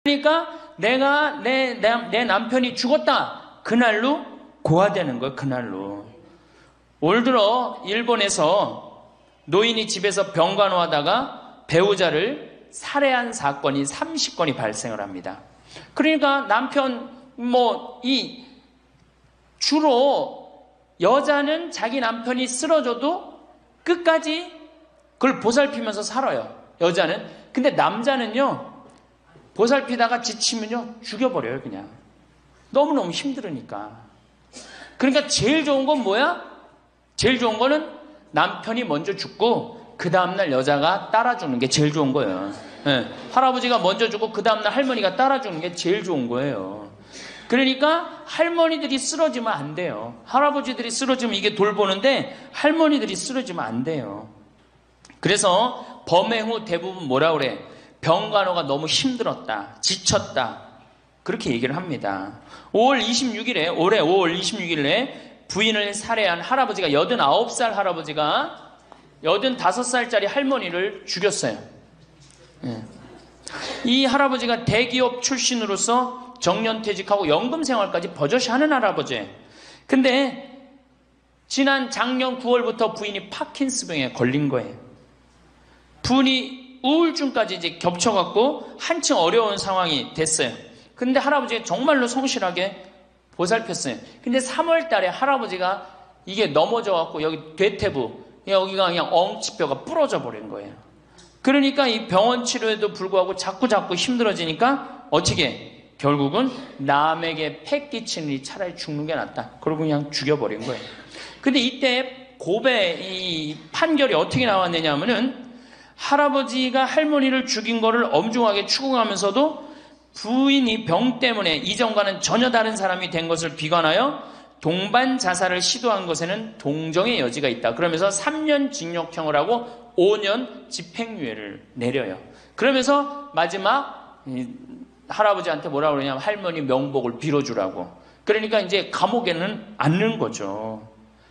그러니까 내가 내 남편이 죽었다. 그날로 고아되는 거예요. 그날로. 올 들어 일본에서 노인이 집에서 병간호하다가 배우자를 살해한 사건이 30건이 발생을 합니다. 그러니까 남편 주로 여자는 자기 남편이 쓰러져도 끝까지 그걸 보살피면서 살아요. 여자는. 근데 남자는요, 보살피다가 지치면요, 죽여버려요, 그냥. 너무너무 힘들으니까. 그러니까 제일 좋은 건 뭐야? 제일 좋은 거는 남편이 먼저 죽고, 그 다음날 여자가 따라 죽는 게 제일 좋은 거예요. 네. 할아버지가 먼저 죽고, 그 다음날 할머니가 따라 죽는 게 제일 좋은 거예요. 그러니까 할머니들이 쓰러지면 안 돼요. 할아버지들이 쓰러지면 이게 돌보는데, 할머니들이 쓰러지면 안 돼요. 그래서 범행 후 대부분 뭐라 그래? 병간호가 너무 힘들었다, 지쳤다, 그렇게 얘기를 합니다. 올해 5월 26일에 부인을 살해한 할아버지가 89살 할아버지가 85살짜리 할머니를 죽였어요. 이 할아버지가 대기업 출신으로서 정년퇴직하고 연금생활까지 버젓이 하는 할아버지. 근데 지난 작년 9월부터 부인이 파킨스병에 걸린 거예요. 부인이 우울증까지 이제 겹쳐갖고 한층 어려운 상황이 됐어요. 근데 할아버지가 정말로 성실하게 보살폈어요. 근데 3월 달에 할아버지가 이게 넘어져갖고 여기 대퇴부, 여기가 그냥 엉치뼈가 부러져 버린 거예요. 그러니까 이 병원 치료에도 불구하고 자꾸 힘들어지니까 어떻게? 결국은 남에게 패 끼치는 일이 차라리 죽는 게 낫다. 그러고 그냥 죽여버린 거예요. 근데 이때 이 판결이 어떻게 나왔느냐 하면은 할아버지가 할머니를 죽인 거를 엄중하게 추궁하면서도 부인이 병 때문에 이전과는 전혀 다른 사람이 된 것을 비관하여 동반 자살을 시도한 것에는 동정의 여지가 있다. 그러면서 3년 징역형을 하고 5년 집행유예를 내려요. 그러면서 마지막 할아버지한테 뭐라고 그러냐면 할머니 명복을 빌어주라고. 그러니까 이제 감옥에는 안 넣는 거죠.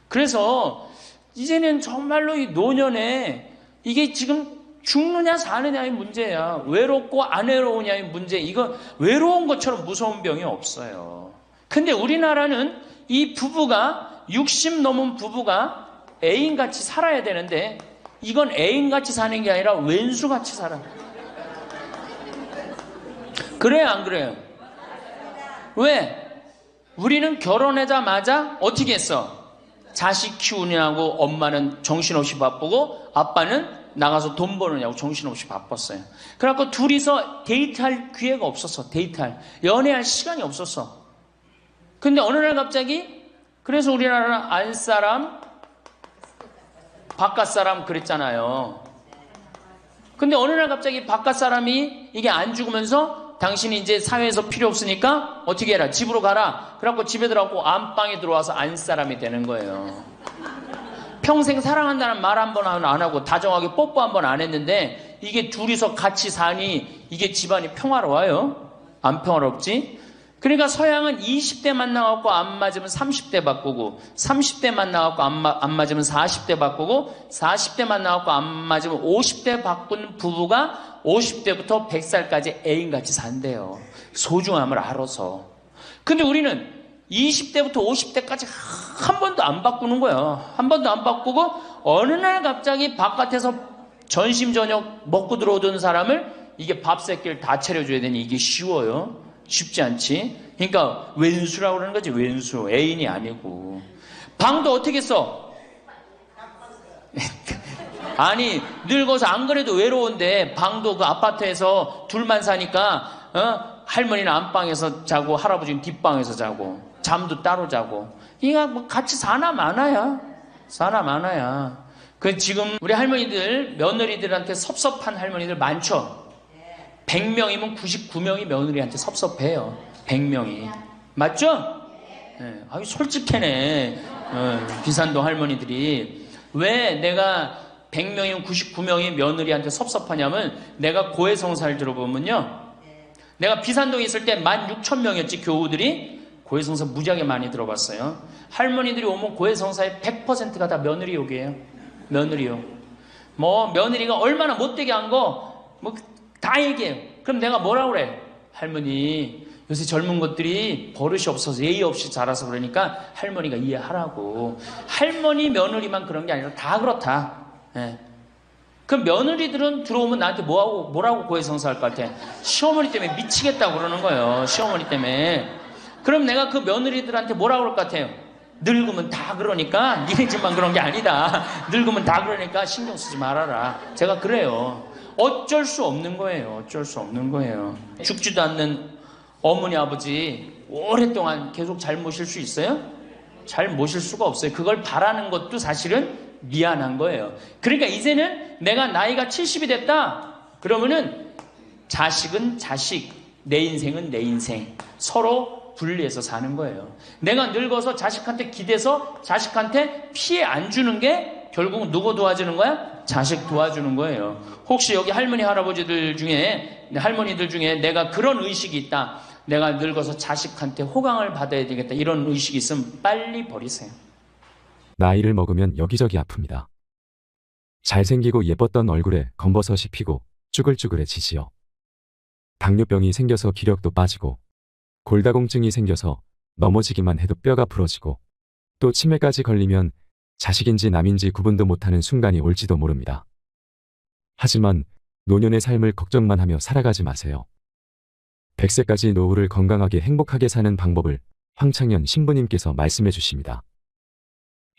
그래서 이제는 정말로 이 노년에 이게 지금 죽느냐 사느냐의 문제야. 외롭고 안 외로우냐의 문제. 이거 외로운 것처럼 무서운 병이 없어요. 근데 우리나라는 이 부부가 60 넘은 부부가 애인같이 살아야 되는데 이건 애인같이 사는 게 아니라 왼수같이 살아. 그래요, 안 그래요? 왜? 우리는 결혼하자마자 어떻게 했어? 자식 키우느냐고 엄마는 정신없이 바쁘고 아빠는 나가서 돈 버느냐고 정신없이 바빴어요. 그래갖고 둘이서 데이트할 기회가 없었어. 연애할 시간이 없었어. 근데 어느 날 갑자기, 그래서 우리나라는 안사람 바깥사람 그랬잖아요. 근데 어느 날 갑자기 바깥사람이 이게 안 죽으면서 당신이 이제 사회에서 필요 없으니까 어떻게 해라, 집으로 가라. 그래갖고 집에 들어가고 안방에 들어와서 안사람이 되는 거예요. 평생 사랑한다는 말 한 번 안 하고 다정하게 뽀뽀 한 번 안 했는데 이게 둘이서 같이 사니 이게 집안이 평화로워요? 안 평화롭지? 그러니까 서양은 20대 만나갖고 안 맞으면 30대 바꾸고 30대 만나갖고 안 맞으면 40대 바꾸고 40대 만나갖고 안 맞으면 50대 바꾼 부부가 50대부터 100살까지 애인같이 산대요. 소중함을 알아서. 근데 우리는 20대부터 50대까지 한 번도 안 바꾸는 거야. 한 번도 안 바꾸고 어느 날 갑자기 바깥에서 전심 저녁 먹고 들어오던 사람을 이게 밥 새끼를 다 차려줘야 되니 이게 쉬워요? 쉽지 않지. 그러니까 왼수라고 그러는 거지. 왼수. 애인이 아니고. 방도 어떻게 써? 아니 늙어서 안 그래도 외로운데 방도 그 아파트에서 둘만 사니까 할머니는 안방에서 자고 할아버지는 뒷방에서 자고 잠도 따로 자고. 이거 뭐 같이 사나 마나야. 그 지금 우리 할머니들 며느리들한테 섭섭한 할머니들 많죠. 100명이면 99명이 며느리한테 섭섭해요. 100명이. 맞죠? 네. 아유 솔직해네. 비산동 할머니들이. 왜 내가 100명이면 99명이 며느리한테 섭섭하냐면 내가 고해성사를 들어보면요. 내가 비산동에 있을 때 16,000명이었지 교우들이. 고해성사 무지하게 많이 들어봤어요. 할머니들이 오면 고해성사의 100%가 다 며느리 욕이에요. 며느리 욕. 뭐 며느리가 얼마나 못되게 한 거 뭐 다 얘기해요. 그럼 내가 뭐라고 그래? 할머니, 요새 젊은 것들이 버릇이 없어서 예의 없이 자라서 그러니까 할머니가 이해하라고. 할머니, 며느리만 그런 게 아니라 다 그렇다. 예. 그 며느리들은 들어오면 나한테 뭐라고 고해성사할 것 같아? 시어머니 때문에 미치겠다고 그러는 거예요. 시어머니 때문에. 그럼 내가 그 며느리들한테 뭐라고 그럴 것 같아요? 늙으면 다 그러니까, 니네 집만 그런 게 아니다. 늙으면 다 그러니까 신경 쓰지 말아라. 제가 그래요. 어쩔 수 없는 거예요. 어쩔 수 없는 거예요. 죽지도 않는 어머니, 아버지 오랫동안 계속 잘 모실 수 있어요? 잘 모실 수가 없어요. 그걸 바라는 것도 사실은 미안한 거예요. 그러니까 이제는 내가 나이가 70이 됐다. 그러면은 자식은 자식, 내 인생은 내 인생. 서로 분리해서 사는 거예요. 내가 늙어서 자식한테 기대서 자식한테 피해 안 주는 게 결국은 누구 도와주는 거야? 자식 도와주는 거예요. 혹시 여기 할머니, 할아버지들 중에, 할머니들 중에 내가 그런 의식이 있다. 내가 늙어서 자식한테 호강을 받아야 되겠다. 이런 의식이 있으면 빨리 버리세요. 나이를 먹으면 여기저기 아픕니다. 잘생기고 예뻤던 얼굴에 검버섯이 피고 쭈글쭈글해지지요. 당뇨병이 생겨서 기력도 빠지고 골다공증이 생겨서 넘어지기만 해도 뼈가 부러지고 또 치매까지 걸리면 자식인지 남인지 구분도 못하는 순간이 올지도 모릅니다. 하지만 노년의 삶을 걱정만 하며 살아가지 마세요. 100세까지 노후를 건강하게 행복하게 사는 방법을 황창현 신부님께서 말씀해 주십니다.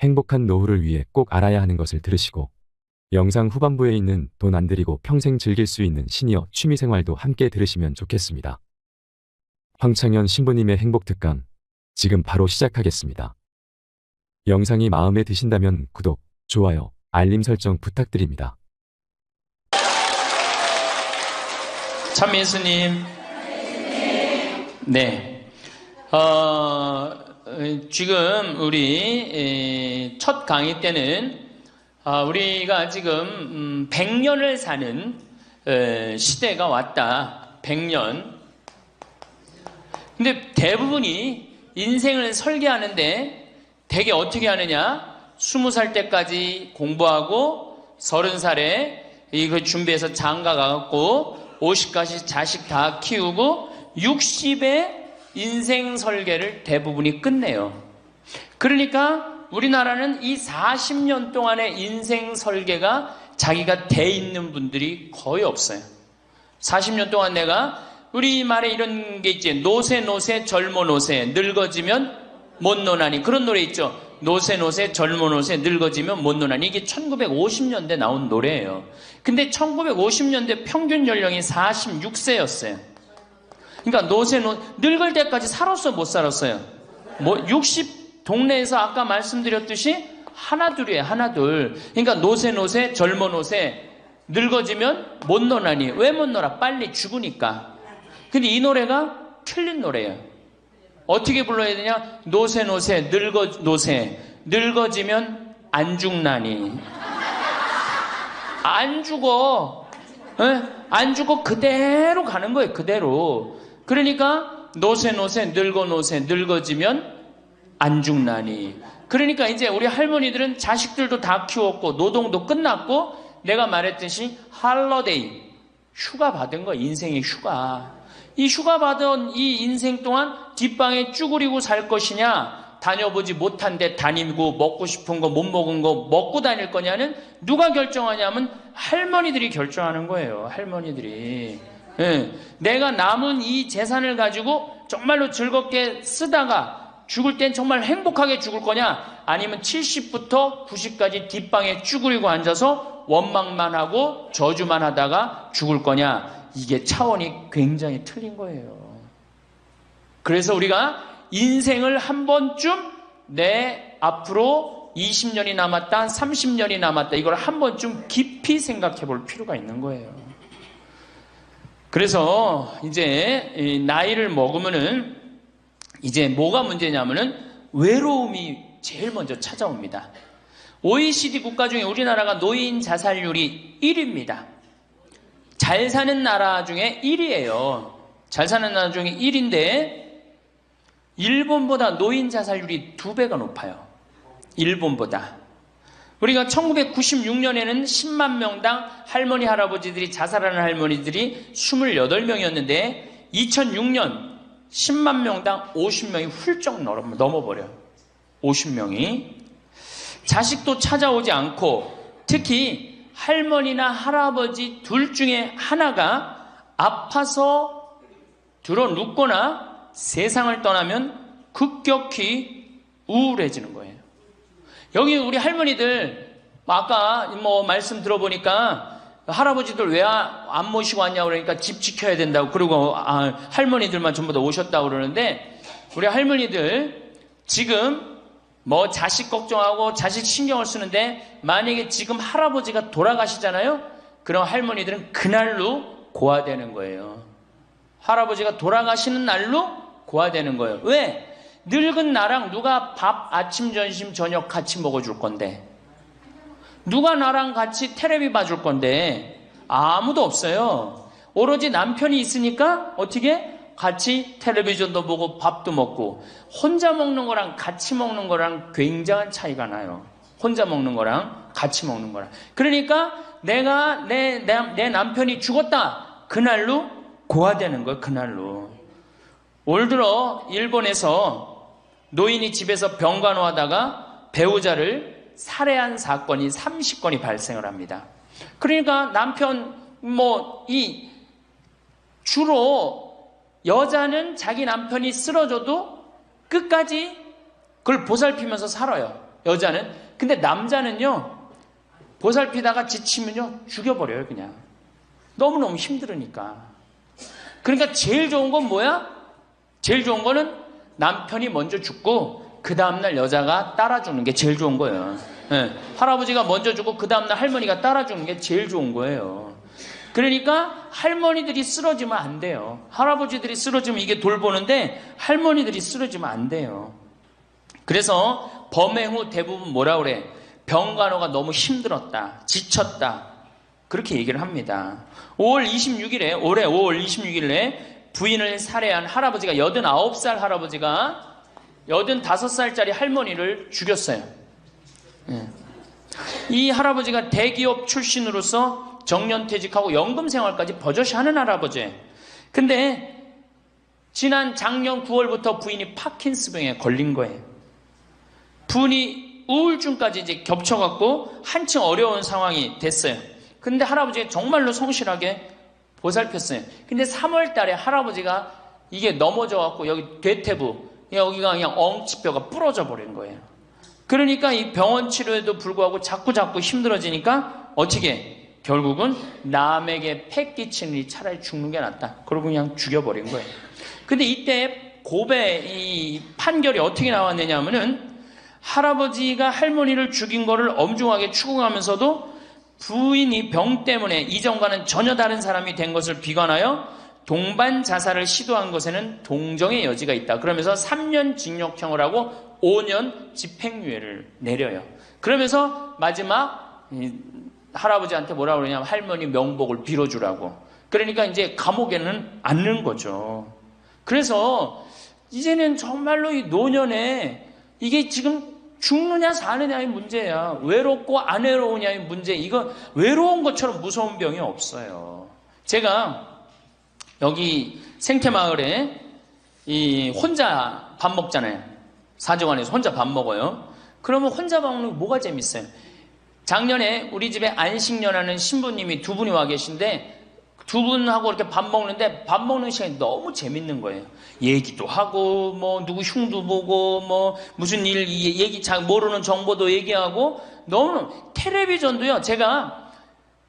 행복한 노후를 위해 꼭 알아야 하는 것을 들으시고 영상 후반부에 있는 돈 안 들이고 평생 즐길 수 있는 시니어 취미생활도 함께 들으시면 좋겠습니다. 황창현 신부님의 행복특강 지금 바로 시작하겠습니다. 영상이 마음에 드신다면 구독, 좋아요, 알림 설정 부탁드립니다. 참민수님, 네, 지금 우리 첫 강의 때는 우리가 지금 100년을 사는 시대가 왔다. 100년. 근데 대부분이 인생을 설계하는데 되게 어떻게 하느냐? 20살 때까지 공부하고 30살에 이거 준비해서 장가 가갖고 50까지 자식 다 키우고 60에 인생 설계를 대부분이 끝내요. 그러니까 우리나라는 이 40년 동안의 인생 설계가 자기가 돼 있는 분들이 거의 없어요. 40년 동안 내가 우리말에 이런 게 있지. 노세 노세 젊어 노세 늙어지면 못 노나니. 그런 노래 있죠. 노세 노세 젊어 노세 늙어지면 못 노나니. 이게 1950년대 나온 노래예요. 근데 1950년대 평균 연령이 46세였어요. 그러니까 늙을 때까지 살았어 못 살았어요? 60 동네에서 아까 말씀드렸듯이 하나둘이에요. 하나둘. 그러니까 노세 노세 젊어 노세 늙어지면 못 노나니. 왜 못 놀아? 빨리 죽으니까. 근데 이 노래가 틀린 노래예요. 어떻게 불러야 되냐? 노세 노세 노세 늙어지면 안 죽나니. 안 죽어. 에? 안 죽어. 그대로 가는 거예요. 그대로. 그러니까 노세 노세 늙어지면 안 죽나니. 그러니까 이제 우리 할머니들은 자식들도 다 키웠고 노동도 끝났고 내가 말했듯이 할러데이 휴가 받은 거. 인생의 휴가. 이 휴가 받은 이 인생 동안 뒷방에 쭈그리고 살 것이냐, 다녀보지 못한 데 다니고 먹고 싶은 거 못 먹은 거 먹고 다닐 거냐는 누가 결정하냐면 할머니들이 결정하는 거예요. 할머니들이. 예. 내가 남은 이 재산을 가지고 정말로 즐겁게 쓰다가 죽을 땐 정말 행복하게 죽을 거냐, 아니면 70부터 90까지 뒷방에 쭈그리고 앉아서 원망만 하고 저주만 하다가 죽을 거냐. 이게 차원이 굉장히 틀린 거예요. 그래서 우리가 인생을 한 번쯤 내 앞으로 20년이 남았다, 30년이 남았다, 이걸 한 번쯤 깊이 생각해 볼 필요가 있는 거예요. 그래서 이제 나이를 먹으면은 이제 뭐가 문제냐면은 외로움이 제일 먼저 찾아옵니다. OECD 국가 중에 우리나라가 노인 자살률이 1위입니다. 잘 사는 나라 중에 1위예요. 잘 사는 나라 중에 1위인데 일본보다 노인 자살률이 2배가 높아요. 일본보다. 우리가 1996년에는 10만 명당 할머니 할아버지들이 자살하는 할머니들이 28명이었는데 2006년 10만 명당 50명이 훌쩍 넘어버려. 50명이. 자식도 찾아오지 않고 특히 할머니나 할아버지 둘 중에 하나가 아파서 들어 눕거나 세상을 떠나면 급격히 우울해지는 거예요. 여기 우리 할머니들 아까 말씀 들어보니까 할아버지들 왜 안 모시고 왔냐고 그러니까 집 지켜야 된다고 그러고 할머니들만 전부 다 오셨다고 그러는데 우리 할머니들 지금 자식 걱정하고 자식 신경을 쓰는데 만약에 지금 할아버지가 돌아가시잖아요. 그럼 할머니들은 그날로 고아되는 거예요. 할아버지가 돌아가시는 날로 고아되는 거예요. 왜? 늙은 나랑 누가 밥 아침 점심 저녁 같이 먹어줄 건데 누가 나랑 같이 텔레비 봐줄 건데 아무도 없어요. 오로지 남편이 있으니까 어떻게 같이 텔레비전도 보고 밥도 먹고 혼자 먹는 거랑 같이 먹는 거랑 굉장한 차이가 나요. 혼자 먹는 거랑 같이 먹는 거랑. 그러니까 내가 내 남편이 죽었다. 그날로 고아되는 거예요. 그날로. 올 들어 일본에서 노인이 집에서 병간호하다가 배우자를 살해한 사건이 30건이 발생을 합니다. 그러니까 남편 주로 여자는 자기 남편이 쓰러져도 끝까지 그걸 보살피면서 살아요. 여자는. 근데 남자는요. 보살피다가 지치면요. 죽여버려요. 그냥. 너무너무 힘들으니까. 그러니까 제일 좋은 건 뭐야? 제일 좋은 거는 남편이 먼저 죽고 그 다음날 여자가 따라 죽는 게 제일 좋은 거예요. 네. 할아버지가 먼저 죽고 그 다음날 할머니가 따라 죽는 게 제일 좋은 거예요. 그러니까 할머니들이 쓰러지면 안 돼요. 할아버지들이 쓰러지면 이게 돌보는데 할머니들이 쓰러지면 안 돼요. 그래서 범행 후 대부분 뭐라 그래? 병간호가 너무 힘들었다. 지쳤다. 그렇게 얘기를 합니다. 올해 5월 26일에 부인을 살해한 할아버지가 89살 할아버지가 85살짜리 할머니를 죽였어요. 이 할아버지가 대기업 출신으로서 정년퇴직하고 연금생활까지 버젓이 하는 할아버지. 근데 지난 작년 9월부터 부인이 파킨스병에 걸린 거예요. 부인이 우울증까지 이제 겹쳐갖고 한층 어려운 상황이 됐어요. 근데 할아버지가 정말로 성실하게 보살폈어요. 근데 3월 달에 할아버지가 이게 넘어져갖고 여기 대퇴부, 여기가 그냥 엉치뼈가 부러져 버린 거예요. 그러니까 이 병원 치료에도 불구하고 자꾸 힘들어지니까 어떻게 결국은 남에게 패 끼치니 차라리 죽는 게 낫다. 그러고 그냥 죽여버린 거예요. 근데 이때 이 판결이 어떻게 나왔느냐 하면은 할아버지가 할머니를 죽인 거를 엄중하게 추궁하면서도 부인이 병 때문에 이전과는 전혀 다른 사람이 된 것을 비관하여 동반 자살을 시도한 것에는 동정의 여지가 있다. 그러면서 3년 징역형을 하고 5년 집행유예를 내려요. 그러면서 마지막 할아버지한테 뭐라고 그러냐면 할머니 명복을 빌어주라고. 그러니까 이제 감옥에는 안 넣은 거죠. 그래서 이제는 정말로 이 노년에 이게 지금 죽느냐 사느냐의 문제야. 외롭고 안 외로우냐의 문제. 이거 외로운 것처럼 무서운 병이 없어요. 제가 여기 생태마을에 혼자 밥 먹잖아요. 사정원에서 혼자 밥 먹어요. 그러면 혼자 밥 먹는 게 뭐가 재밌어요? 작년에 우리 집에 안식년하는 신부님이 두 분이 와 계신데 두 분하고 이렇게 밥 먹는데 밥 먹는 시간이 너무 재밌는 거예요. 얘기도 하고 누구 흉도 보고 무슨 일 얘기 잘 모르는 정보도 얘기하고 너무 텔레비전도요.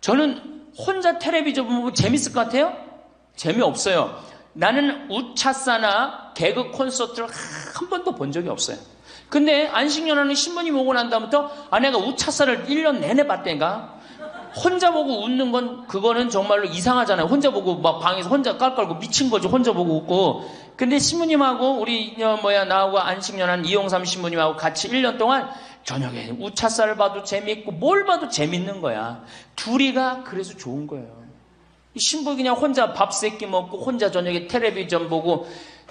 저는 혼자 텔레비전 보면 재밌을 것 같아요? 재미없어요. 나는 우차사나 개그 콘서트를 한 번도 본 적이 없어요. 근데 안식년하는 신부님 오고 난 다음부터 내가 우차사를 1년 내내 봤다니까. 혼자 보고 웃는 건 그거는 정말로 이상하잖아요. 혼자 보고 막 방에서 혼자 깔깔고 미친 거죠. 혼자 보고 웃고. 근데 신부님하고 나하고 안식년한 이용삼 신부님하고 같이 1년 동안 저녁에 우차사를 봐도 재밌고 뭘 봐도 재밌는 거야. 둘이가 그래서 좋은 거예요. 이 신부 그냥 혼자 밥 세끼 먹고 혼자 저녁에 텔레비전 보고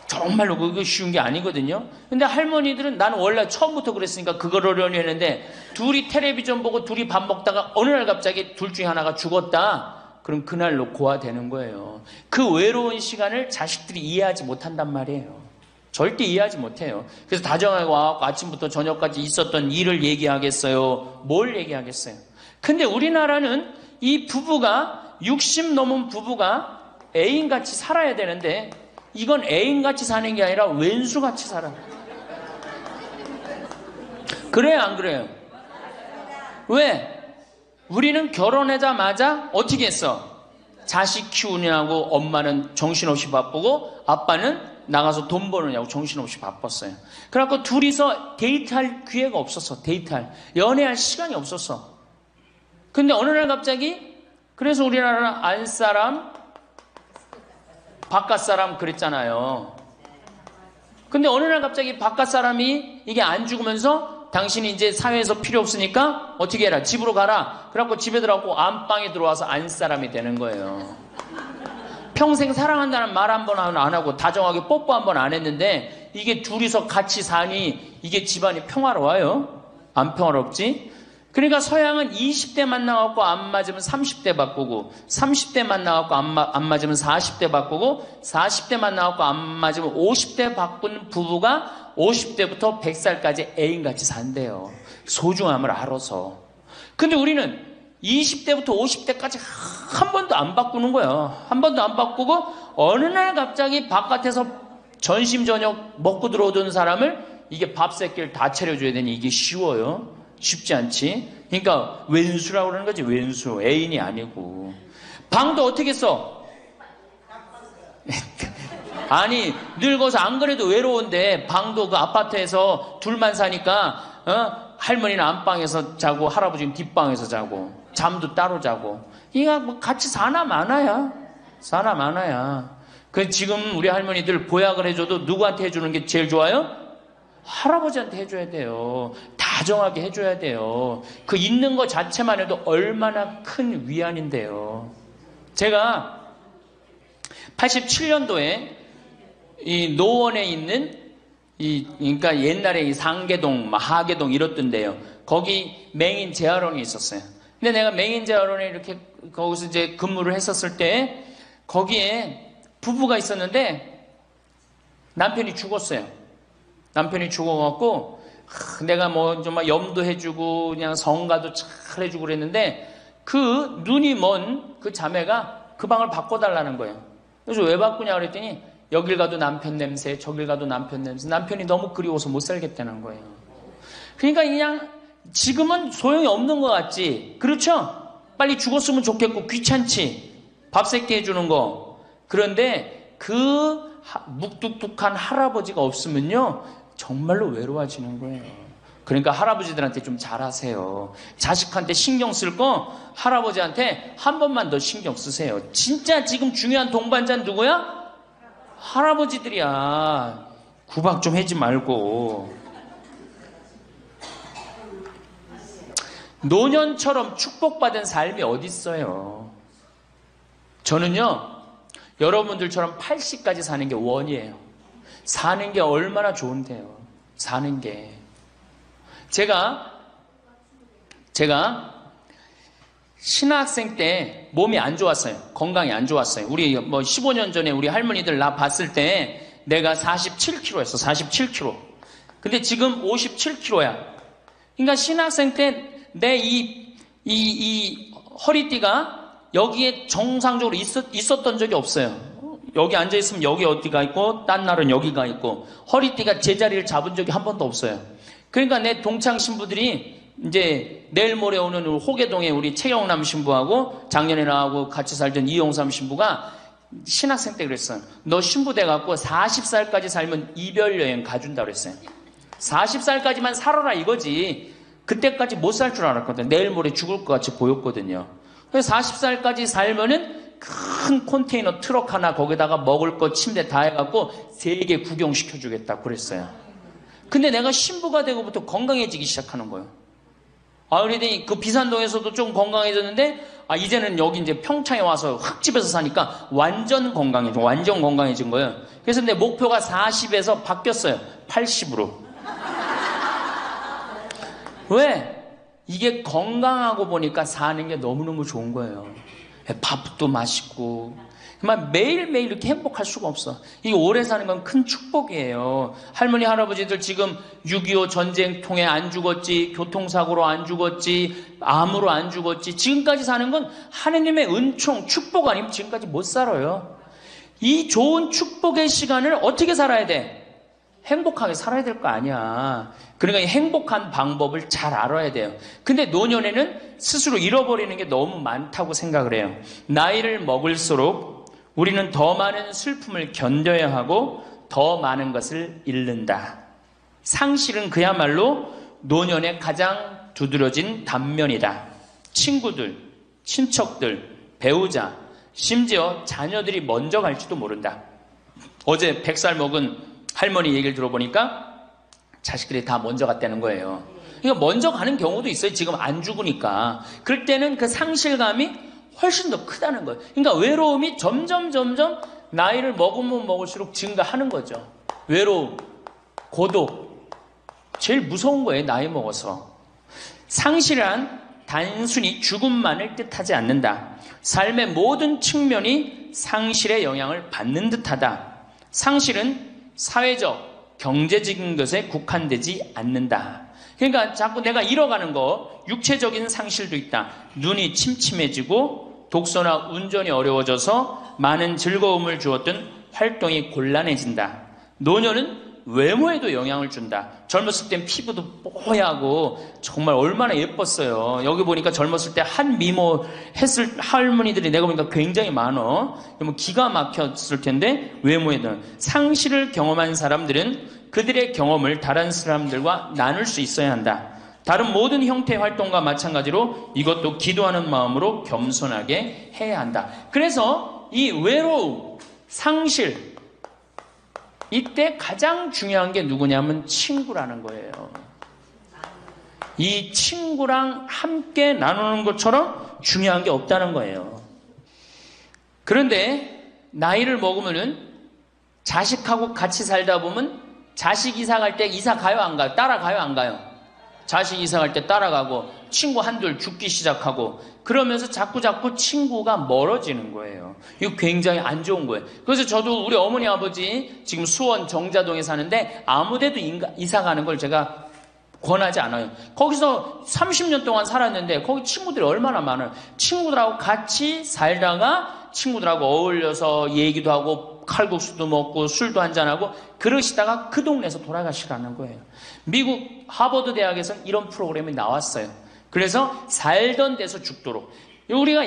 정말로 그거 쉬운 게 아니거든요. 근데 할머니들은 나는 원래 처음부터 그랬으니까 그걸 어려니 했는데 둘이 텔레비전 보고 둘이 밥 먹다가 어느 날 갑자기 둘 중에 하나가 죽었다. 그럼 그날로 고아되는 거예요. 그 외로운 시간을 자식들이 이해하지 못한단 말이에요. 절대 이해하지 못해요. 그래서 다정하게 와서 아침부터 저녁까지 있었던 일을 얘기하겠어요? 뭘 얘기하겠어요? 근데 우리나라는 이 부부가 60 넘은 부부가 애인같이 살아야 되는데 이건 애인같이 사는 게 아니라 왼수같이 살아. 그래요, 안 그래요? 왜? 우리는 결혼하자마자 어떻게 했어? 자식 키우느냐고 엄마는 정신없이 바쁘고 아빠는 나가서 돈 버느냐고 정신없이 바빴어요. 그래갖고 둘이서 데이트할 기회가 없었어. 연애할 시간이 없었어. 근데 어느 날 갑자기 그래서 우리나라는 안사람 바깥사람 그랬잖아요. 근데 어느 날 갑자기 바깥사람이 이게 안 죽으면서 당신이 이제 사회에서 필요 없으니까 어떻게 해라, 집으로 가라. 그래갖고 집에 들어가고 안방에 들어와서 안사람이 되는 거예요. 평생 사랑한다는 말 한 번 안 하고 다정하게 뽀뽀 한 번 안 했는데 이게 둘이서 같이 사니 이게 집안이 평화로워요? 안 평화롭지? 그러니까 서양은 20대 만나갖고 안 맞으면 30대 바꾸고 30대 만나갖고 안 맞으면 40대 바꾸고 40대 만나갖고 안 맞으면 50대 바꾼 부부가 50대부터 100살까지 애인같이 산대요. 소중함을 알아서. 근데 우리는 20대부터 50대까지 한 번도 안 바꾸는 거예요. 한 번도 안 바꾸고 어느 날 갑자기 바깥에서 전심 저녁 먹고 들어오던 사람을 이게 밥 새끼를 다 차려줘야 되니 이게 쉬워요? 쉽지 않지. 그러니까 왼수라고 그러는 거지. 왼수. 애인이 아니고. 방도 어떻게 써? 아니 늙어서 안 그래도 외로운데 방도 그 아파트에서 둘만 사니까 할머니는 안방에서 자고 할아버지는 뒷방에서 자고 잠도 따로 자고 이거 뭐 같이 사나 마나야. 그 지금 우리 할머니들 보약을 해줘도 누구한테 해주는 게 제일 좋아요? 할아버지한테 해줘야 돼요. 다정하게 해줘야 돼요. 그 있는 것 자체만 해도 얼마나 큰 위안인데요. 제가 87년도에 이 노원에 있는 그러니까 옛날에 이 상계동, 하계동 이렇던데요. 거기 맹인 재활원이 있었어요. 근데 내가 맹인 재활원에 이렇게 거기서 이제 근무를 했었을 때 거기에 부부가 있었는데 남편이 죽었어요. 남편이 죽어갖고 내가 뭐 좀 염도해주고 그냥 성가도 잘 해주고 그랬는데 그 눈이 먼 그 자매가 그 방을 바꿔달라는 거예요. 그래서 왜 바꾸냐 그랬더니 여길 가도 남편 냄새, 저길 가도 남편 냄새. 남편이 너무 그리워서 못 살겠다는 거예요. 그러니까 그냥 지금은 소용이 없는 것 같지. 그렇죠? 빨리 죽었으면 좋겠고 귀찮지. 밥 새끼 해주는 거. 그런데 그 묵뚝뚝한 할아버지가 없으면요 정말로 외로워지는 거예요. 그러니까 할아버지들한테 좀 잘하세요. 자식한테 신경 쓸 거 할아버지한테 한 번만 더 신경 쓰세요. 진짜 지금 중요한 동반자는 누구야? 할아버지들이야. 구박 좀 하지 말고. 노년처럼 축복받은 삶이 어디 있어요? 저는요 여러분들처럼 80까지 사는 게 원이에요. 사는 게 얼마나 좋은데요. 사는 게. 제가 신학생 때 몸이 안 좋았어요. 건강이 안 좋았어요. 우리 뭐 15년 전에 우리 할머니들 나 봤을 때 내가 47kg였어. 47kg. 근데 지금 57kg야. 그러니까 신학생 때 내 이 허리띠가 여기에 정상적으로 있었던 적이 없어요. 여기 앉아있으면 여기 어디가 있고 딴 날은 여기가 있고 허리띠가 제자리를 잡은 적이 한 번도 없어요. 그러니까 내 동창 신부들이 이제 내일 모레 오는 호계동에 우리 최영남 신부하고 작년에 나하고 같이 살던 이용삼 신부가 신학생 때 그랬어요. 너 신부 돼갖고 40살까지 살면 이별여행 가준다 그랬어요. 40살까지만 살아라 이거지. 그때까지 못 살 줄 알았거든. 내일 모레 죽을 것 같이 보였거든요. 그래서 40살까지 살면은 큰 컨테이너 트럭 하나 거기다가 먹을 거 침대 다 해갖고 세계 구경시켜주겠다 그랬어요. 근데 내가 신부가 되고부터 건강해지기 시작하는 거예요. 그러더니 그 비산동에서도 좀 건강해졌는데 이제는 여기 이제 평창에 와서 흙집에서 사니까 완전 건강해진 거예요. 그래서 내 목표가 40에서 바뀌었어요. 80으로. 왜? 이게 건강하고 보니까 사는 게 너무너무 좋은 거예요. 밥도 맛있고 정말 매일매일 이렇게 행복할 수가 없어. 이게 오래 사는 건 큰 축복이에요. 할머니 할아버지들 지금 6.25 전쟁 통해 안 죽었지, 교통사고로 안 죽었지, 암으로 안 죽었지, 지금까지 사는 건 하느님의 은총 축복 아니면 지금까지 못 살아요. 이 좋은 축복의 시간을 어떻게 살아야 돼? 행복하게 살아야 될 거 아니야. 그러니까 이 행복한 방법을 잘 알아야 돼요. 근데 노년에는 스스로 잃어버리는 게 너무 많다고 생각을 해요. 나이를 먹을수록 우리는 더 많은 슬픔을 견뎌야 하고 더 많은 것을 잃는다. 상실은 그야말로 노년의 가장 두드러진 단면이다. 친구들, 친척들, 배우자, 심지어 자녀들이 먼저 갈지도 모른다. 어제 100살 먹은 할머니 얘기를 들어보니까 자식들이 다 먼저 갔다는 거예요. 그러니까 먼저 가는 경우도 있어요. 지금 안 죽으니까. 그럴 때는 그 상실감이 훨씬 더 크다는 거예요. 그러니까 외로움이 점점 나이를 먹으면 먹을수록 증가하는 거죠. 외로움, 고독. 제일 무서운 거예요. 나이 먹어서. 상실은 단순히 죽음만을 뜻하지 않는다. 삶의 모든 측면이 상실의 영향을 받는 듯하다. 상실은 사회적, 경제적인 것에 국한되지 않는다. 그러니까 자꾸 내가 잃어가는 거, 육체적인 상실도 있다. 눈이 침침해지고 독서나 운전이 어려워져서 많은 즐거움을 주었던 활동이 곤란해진다. 노년은 외모에도 영향을 준다. 젊었을 땐 피부도 뽀얗고 정말 얼마나 예뻤어요. 여기 보니까 젊었을 때 한 미모 했을 할머니들이 내가 보니까 굉장히 많어. 그러면 기가 막혔을 텐데 외모에도. 상실을 경험한 사람들은 그들의 경험을 다른 사람들과 나눌 수 있어야 한다. 다른 모든 형태의 활동과 마찬가지로 이것도 기도하는 마음으로 겸손하게 해야 한다. 그래서 이 외로움, 상실, 이때 가장 중요한 게 누구냐면 친구라는 거예요. 이 친구랑 함께 나누는 것처럼 중요한 게 없다는 거예요. 그런데 나이를 먹으면은 자식하고 같이 살다 보면 자식 이사 갈 때 이사 가요 안 가요? 따라가요 안 가요? 자식 이사 갈 때 따라가고 친구 한둘 죽기 시작하고 그러면서 자꾸 친구가 멀어지는 거예요. 이거 굉장히 안 좋은 거예요. 그래서 저도 우리 어머니 아버지 지금 수원 정자동에 사는데 아무데도 이사 가는 걸 제가 권하지 않아요. 거기서 30년 동안 살았는데 거기 친구들이 얼마나 많아요. 친구들하고 같이 살다가 친구들하고 어울려서 얘기도 하고 칼국수도 먹고 술도 한잔하고 그러시다가 그 동네에서 돌아가시라는 거예요. 미국 하버드 대학에서는 이런 프로그램이 나왔어요. 그래서 살던 데서 죽도록. 우리가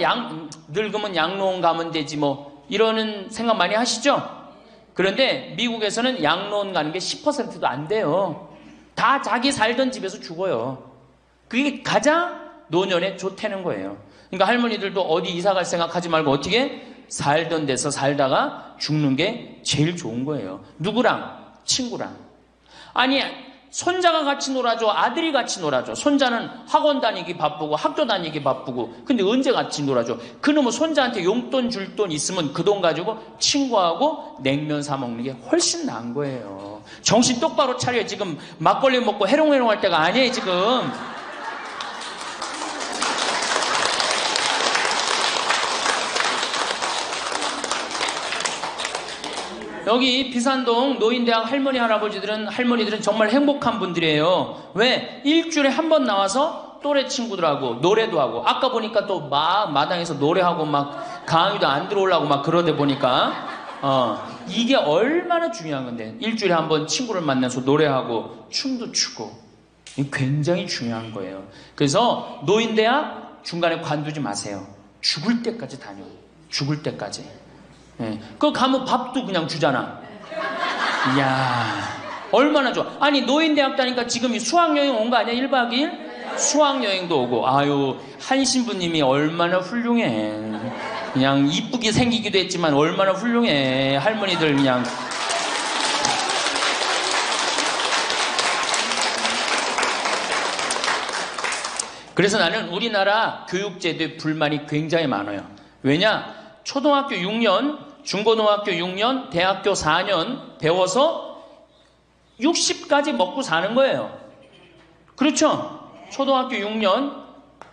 늙으면 양로원 가면 되지 뭐 이러는 생각 많이 하시죠? 그런데 미국에서는 양로원 가는 게 10%도 안 돼요. 다 자기 살던 집에서 죽어요. 그게 가장 노년에 좋다는 거예요. 그러니까 할머니들도 어디 이사 갈 생각하지 말고 어떻게 살던 데서 살다가 죽는 게 제일 좋은 거예요. 누구랑? 친구랑. 아니 손자가 같이 놀아줘, 아들이 같이 놀아줘. 손자는 학원 다니기 바쁘고 학교 다니기 바쁘고 근데 언제 같이 놀아줘? 그놈은 손자한테 용돈 줄 돈 있으면 그 돈 가지고 친구하고 냉면 사 먹는 게 훨씬 나은 거예요. 정신 똑바로 차려. 지금 막걸리 먹고 해롱해롱 할 때가 아니에요 지금. 여기 비산동 노인대학 할머니들은 정말 행복한 분들이에요. 왜? 일주일에 한 번 나와서 또래 친구들하고 노래도 하고 아까 보니까 또 막 마당에서 노래하고 막 강의도 안 들어오려고 막 그러다 보니까 이게 얼마나 중요한 건데 일주일에 한 번 친구를 만나서 노래하고 춤도 추고 이게 굉장히 중요한 거예요. 그래서 노인대학 중간에 관두지 마세요. 죽을 때까지 다녀. 죽을 때까지. 예. 그거 가면 밥도 그냥 주잖아. 이야, 얼마나 좋아. 아니, 노인대학 다니까 지금 수학여행 온 거 아니야? 1박 2일? 수학여행도 오고. 아유, 한 신부님이 얼마나 훌륭해. 그냥 이쁘게 생기기도 했지만 얼마나 훌륭해. 할머니들 그냥. 그래서 나는 우리나라 교육제도에 불만이 굉장히 많아요. 왜냐? 초등학교 6년, 중고등학교 6년, 대학교 4년 배워서 60까지 먹고 사는 거예요. 그렇죠? 초등학교 6년,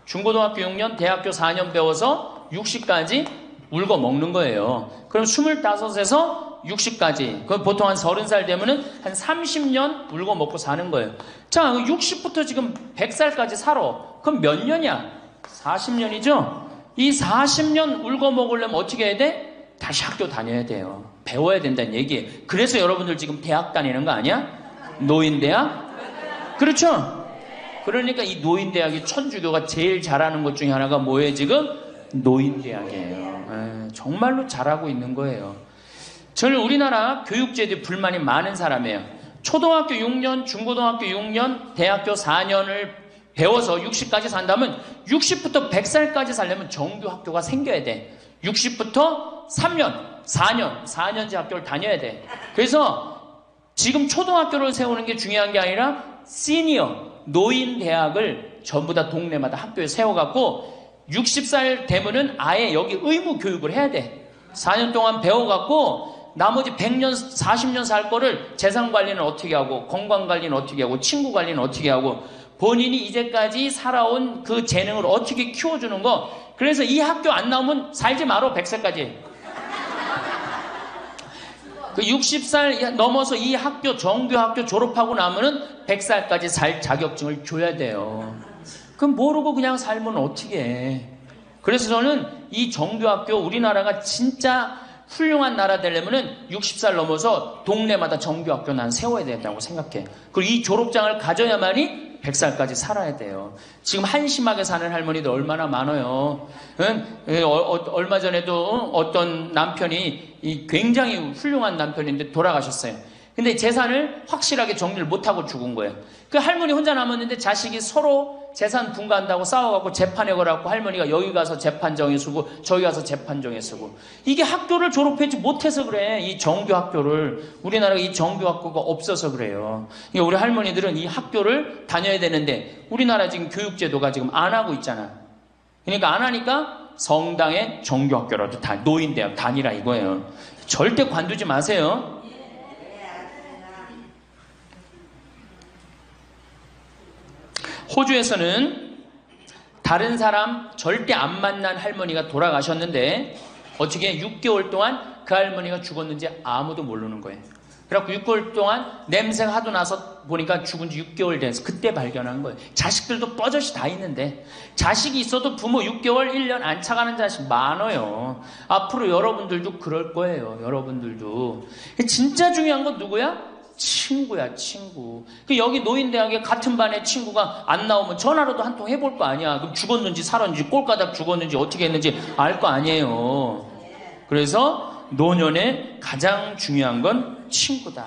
중고등학교 6년, 대학교 4년 배워서 60까지 울고 먹는 거예요. 그럼 25에서 60까지. 그럼 보통 한 30살 되면은 한 30년 울고 먹고 사는 거예요. 자, 60부터 지금 100살까지 살아. 그럼 몇 년이야? 40년이죠? 이 40년 울고 먹으려면 어떻게 해야 돼? 다시 학교 다녀야 돼요. 배워야 된다는 얘기예요. 그래서 여러분들 지금 대학 다니는 거 아니야? 노인대학? 그렇죠? 그러니까 이 노인대학이 천주교가 제일 잘하는 것 중에 하나가 뭐예요 지금? 노인대학이에요. 정말로 잘하고 있는 거예요. 저는 우리나라 교육제도에 불만이 많은 사람이에요. 초등학교 6년, 중고등학교 6년, 대학교 4년을 배워서 60까지 산다면 60부터 100살까지 살려면 정규 학교가 생겨야 돼. 60부터 3년, 4년제 학교를 다녀야 돼. 그래서 지금 초등학교를 세우는 게 중요한 게 아니라 시니어, 노인 대학을 전부 다 동네마다 학교에 세워갖고 60살 되면은 아예 여기 의무 교육을 해야 돼. 4년 동안 배워갖고 나머지 100년, 40년 살 거를 재산 관리는 어떻게 하고 건강 관리는 어떻게 하고 친구 관리는 어떻게 하고 본인이 이제까지 살아온 그 재능을 어떻게 키워주는 거. 그래서 이 학교 안 나오면 살지 말어 100살까지. 그 60살 넘어서 이 학교 정규 학교 졸업하고 나면은 100살까지 살 자격증을 줘야 돼요. 그럼 모르고 그냥 살면 어떻게 해. 그래서 저는 이 정규 학교 우리나라가 진짜 훌륭한 나라 되려면은 60살 넘어서 동네마다 정규 학교 난 세워야 된다고 생각해. 그리고 이 졸업장을 가져야만이 100살까지 살아야 돼요. 지금 한심하게 사는 할머니들 얼마나 많아요. 얼마 전에도 어떤 남편이 굉장히 훌륭한 남편인데 돌아가셨어요. 근데 재산을 확실하게 정리를 못하고 죽은 거예요. 그 할머니 혼자 남았는데 자식이 서로 재산 분가한다고 싸워갖고 재판에 걸어갖고 할머니가 여기 가서 재판정에 서고 저기 가서 재판정에 서고. 이게 학교를 졸업하지 못해서 그래. 이 정규 학교를. 우리나라가 이 정규 학교가 없어서 그래요. 그러니까 우리 할머니들은 이 학교를 다녀야 되는데 우리나라 지금 교육제도가 지금 안 하고 있잖아. 그러니까 안 하니까 성당의 정규 학교라도 노인대학 다니라 이거예요. 절대 관두지 마세요. 호주에서는 다른 사람 절대 안 만난 할머니가 돌아가셨는데 어떻게 6개월 동안 그 할머니가 죽었는지 아무도 모르는 거예요. 그래갖고 6개월 동안 냄새가 하도 나서 보니까 죽은 지 6개월 돼서 그때 발견한 거예요. 자식들도 뻐젓이 다 있는데 자식이 있어도 부모 6개월, 1년 안 차가는 자식 많아요. 앞으로 여러분들도 그럴 거예요. 여러분들도. 진짜 중요한 건 누구야? 친구야, 친구. 여기 노인대학에 같은 반에 친구가 안 나오면 전화로도 한 통 해볼 거 아니야. 그럼 죽었는지 살았는지 꼴가닥 죽었는지 어떻게 했는지 알 거 아니에요. 그래서 노년에 가장 중요한 건 친구다.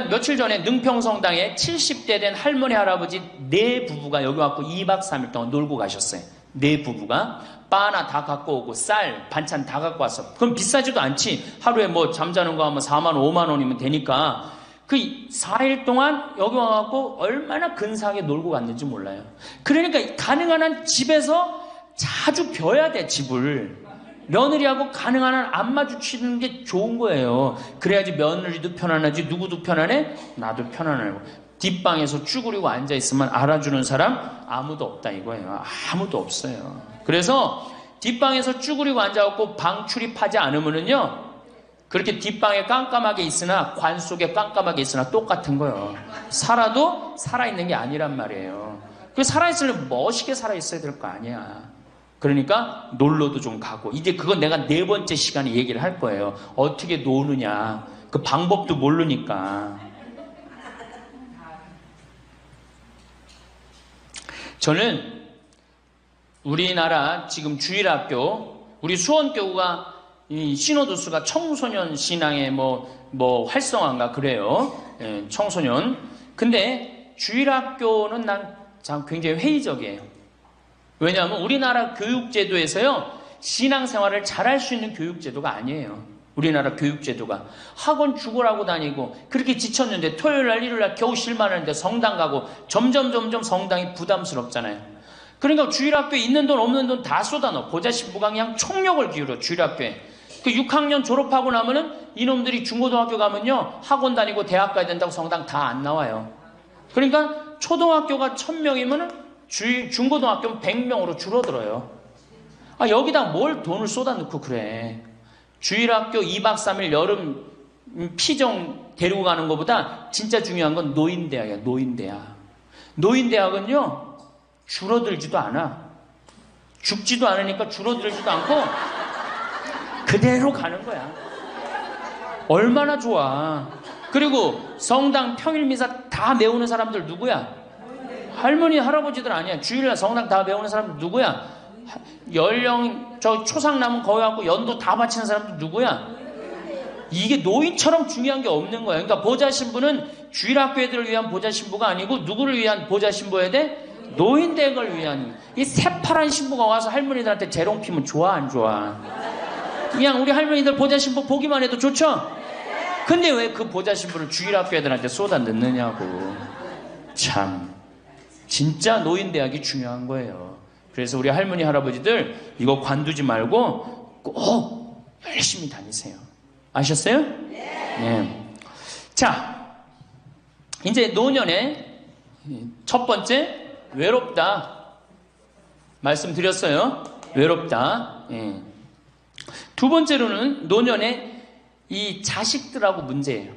며칠 전에 능평성당에 70대 된 할머니 할아버지 네 부부가 여기 와서 2박 3일 동안 놀고 가셨어요. 네 부부가 바나 다 갖고 오고 쌀, 반찬 다 갖고 왔어. 그럼 비싸지도 않지. 하루에 뭐 잠자는 거 하면 4만 원, 5만 원이면 되니까 그 4일 동안 여기 와갖고 얼마나 근사하게 놀고 갔는지 몰라요. 그러니까 가능한 한 집에서 자주 벼야 돼, 집을. 며느리하고 가능한 한 안 마주치는 게 좋은 거예요. 그래야지 며느리도 편안하지. 누구도 편안해? 나도 편안하고. 뒷방에서 쭈그리고 앉아있으면 알아주는 사람 아무도 없다 이거예요. 아무도 없어요. 그래서 뒷방에서 쭈그리고 앉아갖고 방 출입하지 않으면은요, 그렇게 뒷방에 깜깜하게 있으나 관 속에 깜깜하게 있으나 똑같은 거예요. 살아도 살아있는 게 아니란 말이에요. 그 살아있으려면 멋있게 살아있어야 될 거 아니야. 그러니까 놀러도 좀 가고. 이제 그건 내가 4번째 시간에 얘기를 할 거예요. 어떻게 노느냐. 그 방법도 모르니까. 저는 우리나라 지금 주일학교, 우리 수원교구가 이 신호도수가 청소년 신앙의 뭐 활성화인가 그래요. 예, 청소년. 근데 주일학교는 난 참 굉장히 회의적이에요. 왜냐하면 우리나라 교육제도에서요, 신앙생활을 잘할 수 있는 교육제도가 아니에요. 우리나라 교육제도가. 학원 죽으라고 다니고 그렇게 지쳤는데 토요일날 일요일날 겨우 쉴만하는데 성당 가고 점점 성당이 부담스럽잖아요. 그러니까 주일학교에 있는 돈 없는 돈 다 쏟아넣어. 보자신부강양 총력을 기울여. 주일학교에 그 6학년 졸업하고 나면은 이놈들이 중고등학교 가면요 학원 다니고 대학 가야 된다고 성당 다 안 나와요. 그러니까 초등학교가 1000명이면은 중고등학교는 100명으로 줄어들어요. 여기다 뭘 돈을 쏟아넣고 그래. 주일학교 2박 3일 여름 피정 데리고 가는 것보다 진짜 중요한 건 노인대학이야. 노인대학. 노인대학은요 줄어들지도 않아. 죽지도 않으니까 줄어들지도 않고 그대로 가는 거야. 얼마나 좋아. 그리고 성당 평일미사 다 메우는 사람들 누구야? 할머니 할아버지들 아니야. 주일날 성당 다 메우는 사람들 누구야? 연령 초상 남은 거기 갖고 연도 다 바치는 사람들 누구야? 이게 노인처럼 중요한 게 없는 거야. 그러니까 보좌 신부는 주일학교 애들을 위한 보좌 신부가 아니고 누구를 위한 보좌 신부여야 돼? 노인댁을 위한. 이 새파란 신부가 와서 할머니들한테 재롱 피면 좋아 안 좋아? 그냥 우리 할머니들 보좌 신부 보기만 해도 좋죠? 근데 왜 그 보좌 신부를 주일학교 애들한테 쏟아 넣느냐고. 참 진짜 노인대학이 중요한 거예요. 그래서 우리 할머니 할아버지들 이거 관두지 말고 꼭 열심히 다니세요. 아셨어요? 네. 자, 이제 노년의 첫 번째 외롭다 말씀드렸어요. 외롭다. 예. 두 번째로는 노년에 이 자식들하고 문제예요.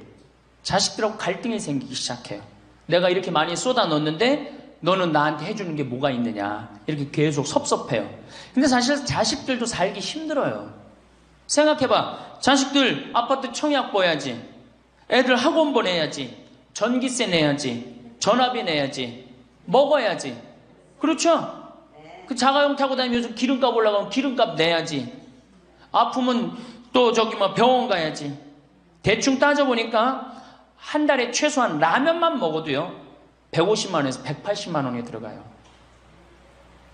자식들하고 갈등이 생기기 시작해요. 내가 이렇게 많이 쏟아 넣었는데 너는 나한테 해주는 게 뭐가 있느냐. 이렇게 계속 섭섭해요. 근데 사실 자식들도 살기 힘들어요. 생각해봐. 자식들 아파트 청약 보야지. 애들 학원 보내야지. 전기세 내야지. 전화비 내야지. 먹어야지. 그렇죠? 그 자가용 타고 다니면 요즘 기름값 올라가면 기름값 내야지. 아프면 또 병원 가야지. 대충 따져보니까 한 달에 최소한 라면만 먹어도요 150만 원에서 180만 원이 들어가요.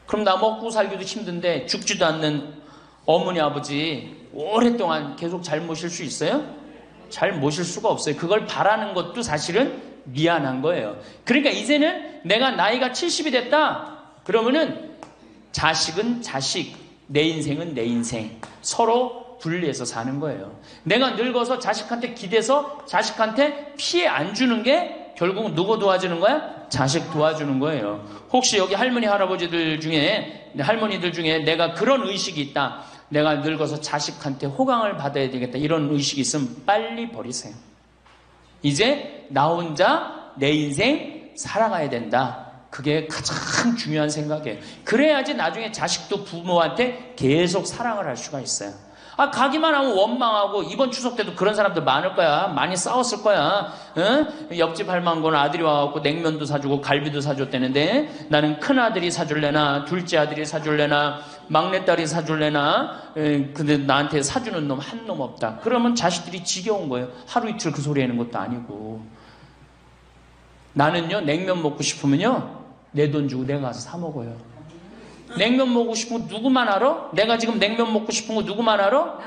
그럼 나 먹고 살기도 힘든데 죽지도 않는 어머니 아버지 오랫동안 계속 잘 모실 수 있어요? 잘 모실 수가 없어요. 그걸 바라는 것도 사실은 미안한 거예요. 그러니까 이제는 내가 나이가 70이 됐다 그러면은 자식은 자식, 내 인생은 내 인생 서로 분리해서 사는 거예요. 내가 늙어서 자식한테 기대서 자식한테 피해 안 주는 게 결국은 누구 도와주는 거야? 자식 도와주는 거예요. 혹시 여기 할머니 할아버지들 중에 할머니들 중에 내가 그런 의식이 있다. 내가 늙어서 자식한테 호강을 받아야 되겠다. 이런 의식이 있으면 빨리 버리세요. 이제 나 혼자 내 인생 살아가야 된다. 그게 가장 중요한 생각이에요. 그래야지 나중에 자식도 부모한테 계속 사랑을 할 수가 있어요. 가기만 하면 원망하고 이번 추석 때도 그런 사람들 많을 거야. 많이 싸웠을 거야. 응? 옆집 할망구는 아들이 와갖고 냉면도 사주고 갈비도 사줬다는데 나는 큰아들이 사줄래나 둘째 아들이 사줄래나 막내딸이 사줄래나 근데 나한테 사주는 놈 한 놈 없다. 그러면 자식들이 지겨운 거예요. 하루 이틀 그 소리 하는 것도 아니고. 나는요 냉면 먹고 싶으면요 내 돈 주고 내가 가서 사 먹어요. 냉면 먹고 싶은 거 누구만 알아? 내가 지금 냉면 먹고 싶은 거 누구만 알아?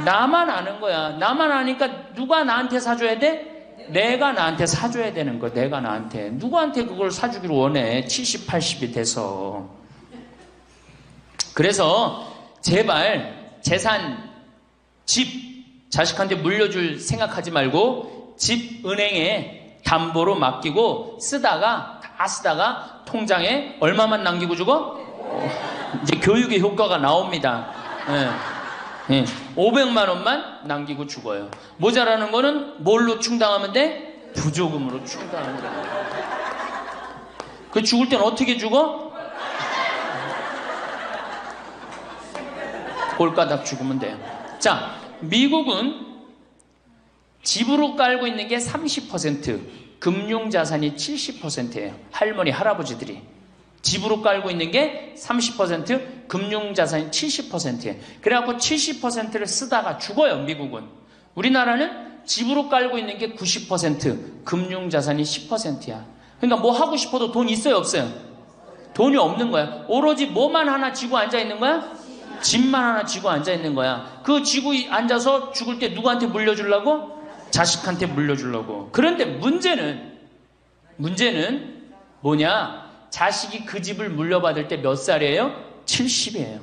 나만 아는 거야. 나만 아니까 누가 나한테 사줘야 돼? 내가 나한테 사줘야 되는 거야. 내가 나한테. 누구한테 그걸 사주기를 원해. 70, 80이 돼서. 그래서 제발 재산, 집 자식한테 물려줄 생각하지 말고 집 은행에 담보로 맡기고 쓰다가 통장에 얼마만 남기고 주고? 이제 교육의 효과가 나옵니다. 500만 원만 남기고 죽어요. 모자라는 거는 뭘로 충당하면 돼? 부조금으로 충당하면 돼. 그 죽을 땐 어떻게 죽어? 꼴가닥 죽으면 돼요. 자, 미국은 집으로 깔고 있는 게 30%, 금융자산이 70%예요. 할머니, 할아버지들이. 집으로 깔고 있는 게 30%, 금융자산이 70%예요. 그래갖고 70%를 쓰다가 죽어요, 미국은. 우리나라는 집으로 깔고 있는 게 90%, 금융자산이 10%야. 그러니까 뭐 하고 싶어도 돈 있어요, 없어요? 돈이 없는 거야. 오로지 뭐만 하나 쥐고 앉아있는 거야? 집만 하나 쥐고 앉아있는 거야. 그 쥐고 앉아서 죽을 때 누구한테 물려주려고? 자식한테 물려주려고. 그런데 문제는 뭐냐? 자식이 그 집을 물려받을 때 몇 살이에요? 70이에요.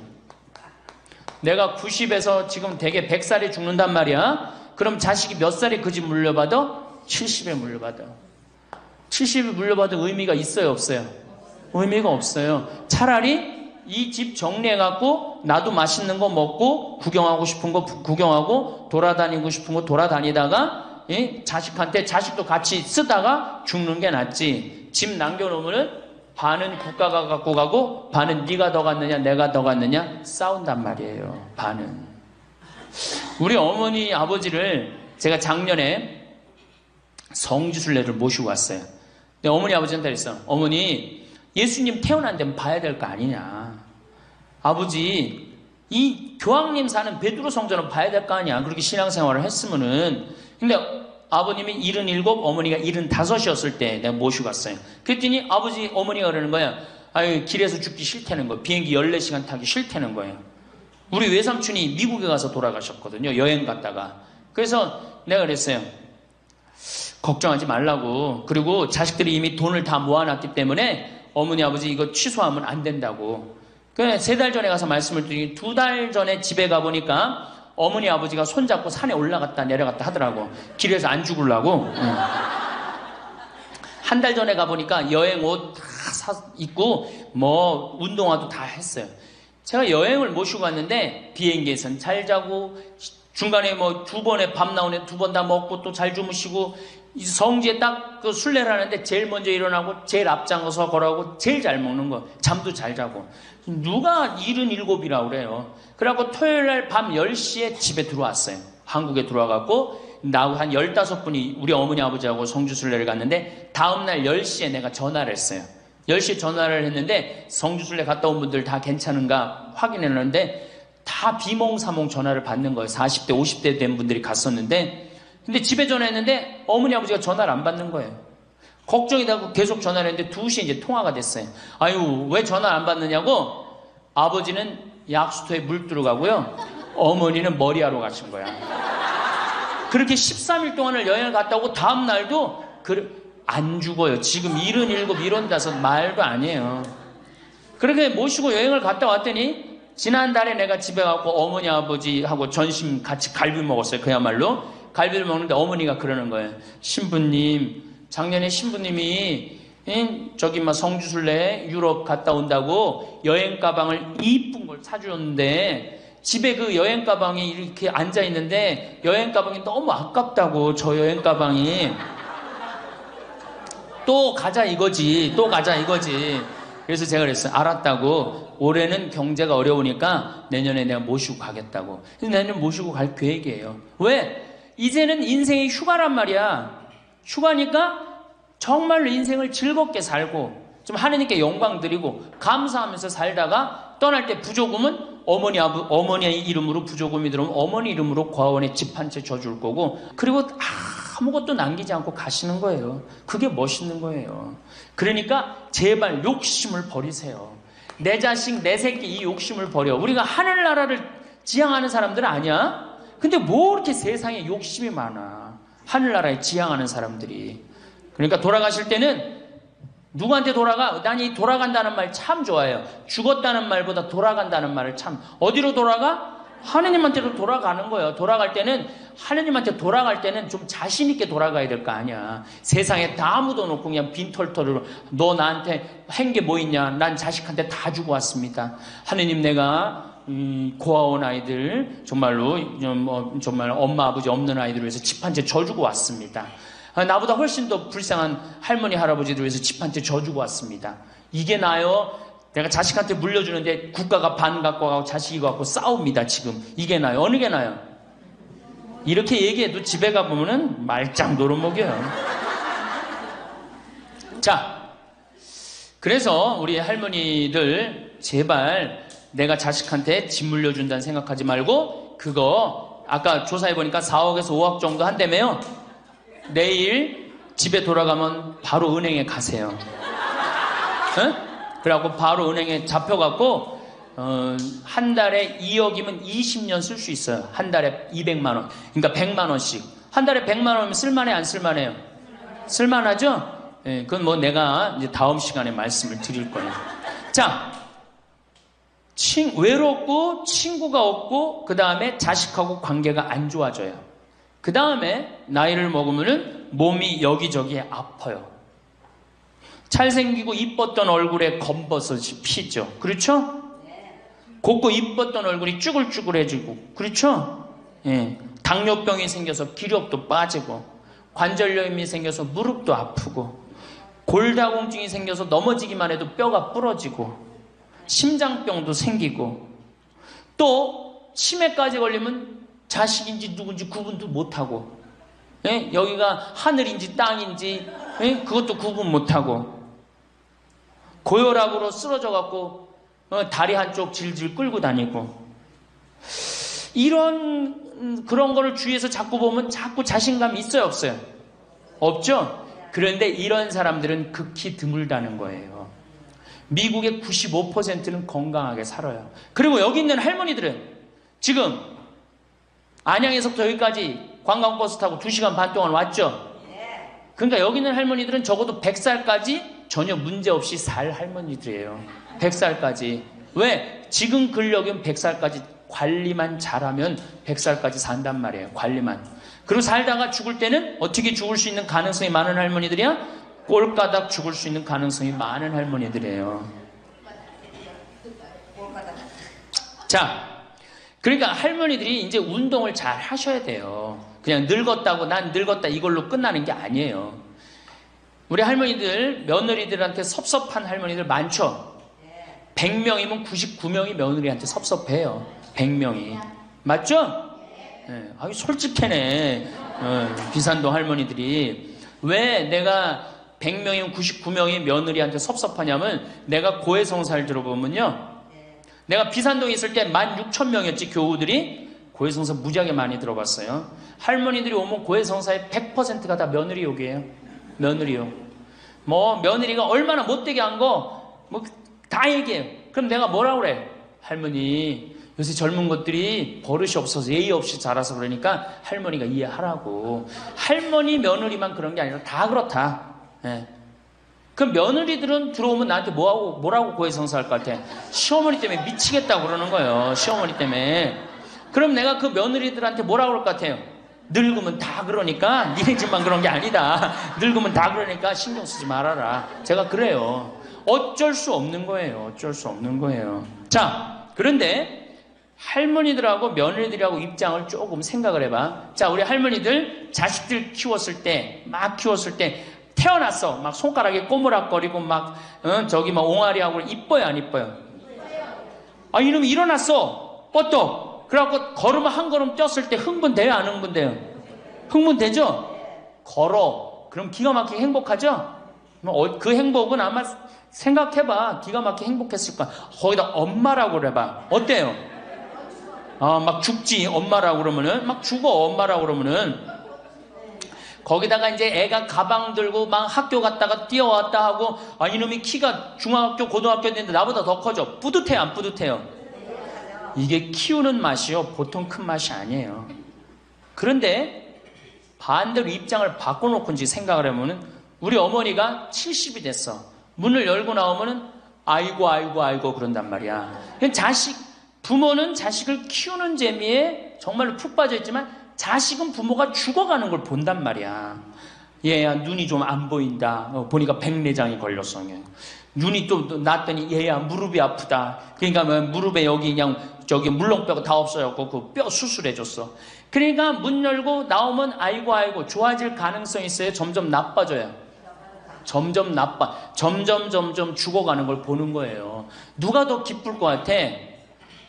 내가 90에서 지금 되게 100살에 죽는단 말이야. 그럼 자식이 몇 살에 그 집 물려받아? 70에 물려받아. 70에 물려받은 의미가 있어요, 없어요? 의미가 없어요. 차라리 이 집 정리해갖고 나도 맛있는 거 먹고 구경하고 싶은 거 구경하고 돌아다니고 싶은 거 돌아다니다가 자식한테 자식도 같이 쓰다가 죽는 게 낫지. 집 남겨놓으면은 반은 국가가 갖고 가고 반은 네가 더 갔느냐 내가 더 갔느냐 싸운단 말이에요. 반은. 우리 어머니 아버지를 제가 작년에 성지순례를 모시고 왔어요. 근데 어머니 아버지한테 그랬어. 어머니 예수님 태어난 데는 봐야 될 거 아니냐. 아버지 이 교황님 사는 베드로 성전은 봐야 될 거 아니야. 그렇게 신앙생활을 했으면은. 근데 아버님이 77, 어머니가 75이었을 때 내가 모시고 갔어요. 그랬더니 아버지 어머니가 그러는 거야. 아유 길에서 죽기 싫다는 거예요. 비행기 14시간 타기 싫다는 거예요. 우리 외삼촌이 미국에 가서 돌아가셨거든요. 여행 갔다가. 그래서 내가 그랬어요. 걱정하지 말라고. 그리고 자식들이 이미 돈을 다 모아놨기 때문에 어머니 아버지 이거 취소하면 안 된다고. 그래 3달 전에 가서 말씀을 드리니 2달 전에 집에 가보니까 어머니 아버지가 손잡고 산에 올라갔다 내려갔다 하더라고. 길에서 안 죽으려고. 한 달 전에 가보니까 여행 옷 다 입고 뭐 운동화도 다 했어요. 제가 여행을 모시고 갔는데 비행기에선 잘 자고 중간에 뭐 2번에 밥 나오네 2번 다 먹고 또 잘 주무시고 성지에 딱 그 순례를 하는데 제일 먼저 일어나고 제일 앞장서서 걸어가고 제일 잘 먹는 거. 잠도 잘 자고. 누가 77이라고 그래요. 그래갖고 토요일날 밤 10시에 집에 들어왔어요. 한국에 들어와갖고 나하고 한 15분이 우리 어머니 아버지하고 성주순례를 갔는데 다음날 10시에 내가 전화를 했어요. 10시에 전화를 했는데 성주순례 갔다 온 분들 다 괜찮은가 확인했는데 다 비몽사몽 전화를 받는 거예요. 40대 50대 된 분들이 갔었는데 근데 집에 전화했는데 어머니 아버지가 전화를 안 받는 거예요. 걱정이 되고 계속 전화를 했는데 2시에 이제 통화가 됐어요. 아유 왜 전화를 안 받느냐고. 아버지는 약수터에 물 들어가고요. 어머니는 머리하러 가신 거야. 그렇게 13일 동안을 여행을 갔다 오고 다음 날도 안 죽어요. 지금 77, 75 말도 아니에요. 그렇게 모시고 여행을 갔다 왔더니 지난달에 내가 집에 가고 어머니 아버지하고 전심 같이 갈비 먹었어요. 그야말로 갈비를 먹는데 어머니가 그러는 거예요. 신부님 작년에 신부님이 저기 막 성주순례 유럽 갔다 온다고 여행 가방을 이쁜 걸 사주었는데 집에 그 여행 가방이 이렇게 앉아 있는데 여행 가방이 너무 아깝다고. 저 여행 가방이 또 가자 이거지. 또 가자 이거지. 그래서 제가 그랬어요. 알았다고. 올해는 경제가 어려우니까 내년에 내가 모시고 가겠다고. 그래서 내년 모시고 갈 계획이에요. 왜? 이제는 인생이 휴가란 말이야. 휴가니까 정말로 인생을 즐겁게 살고 좀 하느님께 영광 드리고 감사하면서 살다가 떠날 때 부조금은 어머니의 이름으로 부조금이 들어오면 어머니 이름으로 과원에 집 한 채 져줄 거고 그리고 아무것도 남기지 않고 가시는 거예요. 그게 멋있는 거예요. 그러니까 제발 욕심을 버리세요. 내 자식, 내 새끼 이 욕심을 버려. 우리가 하늘나라를 지향하는 사람들은 아니야? 근데 뭐 이렇게 세상에 욕심이 많아. 하늘나라에 지향하는 사람들이. 그러니까 돌아가실 때는 누구한테 돌아가? 난 이 돌아간다는 말 참 좋아해요. 죽었다는 말보다 돌아간다는 말을 참. 어디로 돌아가? 하느님한테로 돌아가는 거예요. 돌아갈 때는 하느님한테 돌아갈 때는 좀 자신 있게 돌아가야 될 거 아니야. 세상에 다 묻어놓고 그냥 빈털터리로 너 나한테 한 게 뭐 있냐? 난 자식한테 다 주고 왔습니다. 하느님 내가 고아원 아이들 정말로 정말 엄마 아버지 없는 아이들을 위해서 집 한 채 져주고 왔습니다. 나보다 훨씬 더 불쌍한 할머니 할아버지들 위해서 집 한 채 져주고 왔습니다. 이게 나요? 내가 자식한테 물려주는데 국가가 반 갖고 가고 자식이 갖고 싸웁니다. 지금 이게 나요? 어느 게 나요? 이렇게 얘기해도 집에 가보면은 말짱 노릇먹여요. 자, 그래서 우리 할머니들 제발 내가 자식한테 집 물려준다는 생각하지 말고 그거 아까 조사해보니까 4억에서 5억 정도 한다며요. 내일 집에 돌아가면 바로 은행에 가세요. 응? 그래갖고 바로 은행에 잡혀갖고 한 달에 2억이면 20년 쓸 수 있어요. 한 달에 200만 원. 그러니까 100만 원씩. 한 달에 100만 원이면 쓸만해 안 쓸만해요? 쓸만하죠? 예, 그건 뭐 내가 이제 다음 시간에 말씀을 드릴 거예요. 자, 외롭고 친구가 없고 그 다음에 자식하고 관계가 안 좋아져요. 그 다음에 나이를 먹으면은 몸이 여기저기에 아파요. 잘생기고 이뻤던 얼굴에 검버섯이 피죠. 그렇죠? 곱고 이뻤던 얼굴이 쭈글쭈글해지고, 그렇죠? 예. 당뇨병이 생겨서 기력도 빠지고, 관절염이 생겨서 무릎도 아프고, 골다공증이 생겨서 넘어지기만 해도 뼈가 부러지고, 심장병도 생기고, 또 치매까지 걸리면 자식인지 누군지 구분도 못하고, 예? 여기가 하늘인지 땅인지, 예? 그것도 구분 못하고, 고혈압으로 쓰러져 갖고 다리 한쪽 질질 끌고 다니고, 이런 그런 거를 주위에서 자꾸 보면 자꾸 자신감이 있어요, 없어요? 없죠? 그런데 이런 사람들은 극히 드물다는 거예요. 미국의 95%는 건강하게 살아요. 그리고 여기 있는 할머니들은 지금 안양에서부터 여기까지 관광버스 타고 2시간 반 동안 왔죠? 그러니까 여기 있는 할머니들은 적어도 100살까지 전혀 문제없이 살 할머니들이에요. 100살까지. 왜? 지금 근력은 100살까지 관리만 잘하면 100살까지 산단 말이에요. 관리만. 그리고 살다가 죽을 때는 어떻게 죽을 수 있는 가능성이 많은 할머니들이야? 꼴가닥 죽을 수 있는 가능성이 많은 할머니들이에요. 자, 그러니까 할머니들이 이제 운동을 잘 하셔야 돼요. 그냥 늙었다고 난 늙었다 이걸로 끝나는 게 아니에요. 우리 할머니들, 며느리들한테 섭섭한 할머니들 많죠? 100명이면 99명이 며느리한테 섭섭해요. 100명이. 맞죠? 네. 아유, 솔직해네. 비산동 할머니들이. 왜 내가 100명이면 99명이 며느리한테 섭섭하냐면, 내가 고해성사를 들어보면요, 내가 비산동에 있을 때 16,000명이었지, 교우들이. 고해성사 무지하게 많이 들어봤어요. 할머니들이 오면 고해성사의 100%가 다 며느리 욕이에요. 며느리 욕. 뭐 며느리가 얼마나 못되게 한 거 뭐 다 얘기해요. 그럼 내가 뭐라고 그래? 할머니, 요새 젊은 것들이 버릇이 없어서 예의 없이 자라서 그러니까 할머니가 이해하라고. 할머니 며느리만 그런 게 아니라 다 그렇다. 예. 그럼 며느리들은 들어오면 나한테 뭐라고 고해성사할 것 같아? 시어머니 때문에 미치겠다고 그러는 거예요. 시어머니 때문에. 그럼 내가 그 며느리들한테 뭐라고 그럴 것 같아요? 늙으면 다 그러니까, 니네 집만 그런 게 아니다. 늙으면 다 그러니까 신경 쓰지 말아라. 제가 그래요. 어쩔 수 없는 거예요. 어쩔 수 없는 거예요. 자, 그런데 할머니들하고 며느리들하고 입장을 조금 생각을 해봐. 자, 우리 할머니들 자식들 키웠을 때, 막 키웠을 때 태어났어. 막 손가락에 꼬무락거리고 막 저기 막 옹알이하고 이뻐요, 안 이뻐요? 아, 이놈이 일어났어. 뻗떡. 그래갖고 걸으면 한 걸음 뛰었을 때 흥분돼요, 안 흥분돼요? 흥분되죠? 걸어. 그럼 기가 막히게 행복하죠? 그 행복은 아마 생각해봐. 기가 막히게 행복했을 거야. 거기다 엄마라고 그래봐. 어때요? 막 죽지, 엄마라고 그러면은. 막 죽어, 엄마라고 그러면은. 거기다가 이제 애가 가방 들고 막 학교 갔다가 뛰어왔다 하고, 아, 이놈이 키가 중학교, 고등학교 됐는데 나보다 더 커져. 뿌듯해요, 안 뿌듯해요? 이게 키우는 맛이요, 보통 큰 맛이 아니에요. 그런데 반대로 입장을 바꿔놓고 이제 생각을 해보면, 우리 어머니가 70이 됐어. 문을 열고 나오면은 아이고 그런단 말이야. 부모는 자식을 키우는 재미에 정말로 푹 빠져있지만, 자식은 부모가 죽어가는 걸 본단 말이야. 얘야 눈이 좀 안 보인다. 보니까 백내장이 걸렸어. 눈이 또 났더니 얘야 무릎이 아프다. 그러니까 무릎에 여기 그냥 저기 물렁뼈가 다 없어졌고 그 뼈 수술해줬어. 그러니까 문 열고 나오면 아이고 좋아질 가능성이 있어요? 점점 나빠져요? 점점 죽어가는 걸 보는 거예요. 누가 더 기쁠 것 같아?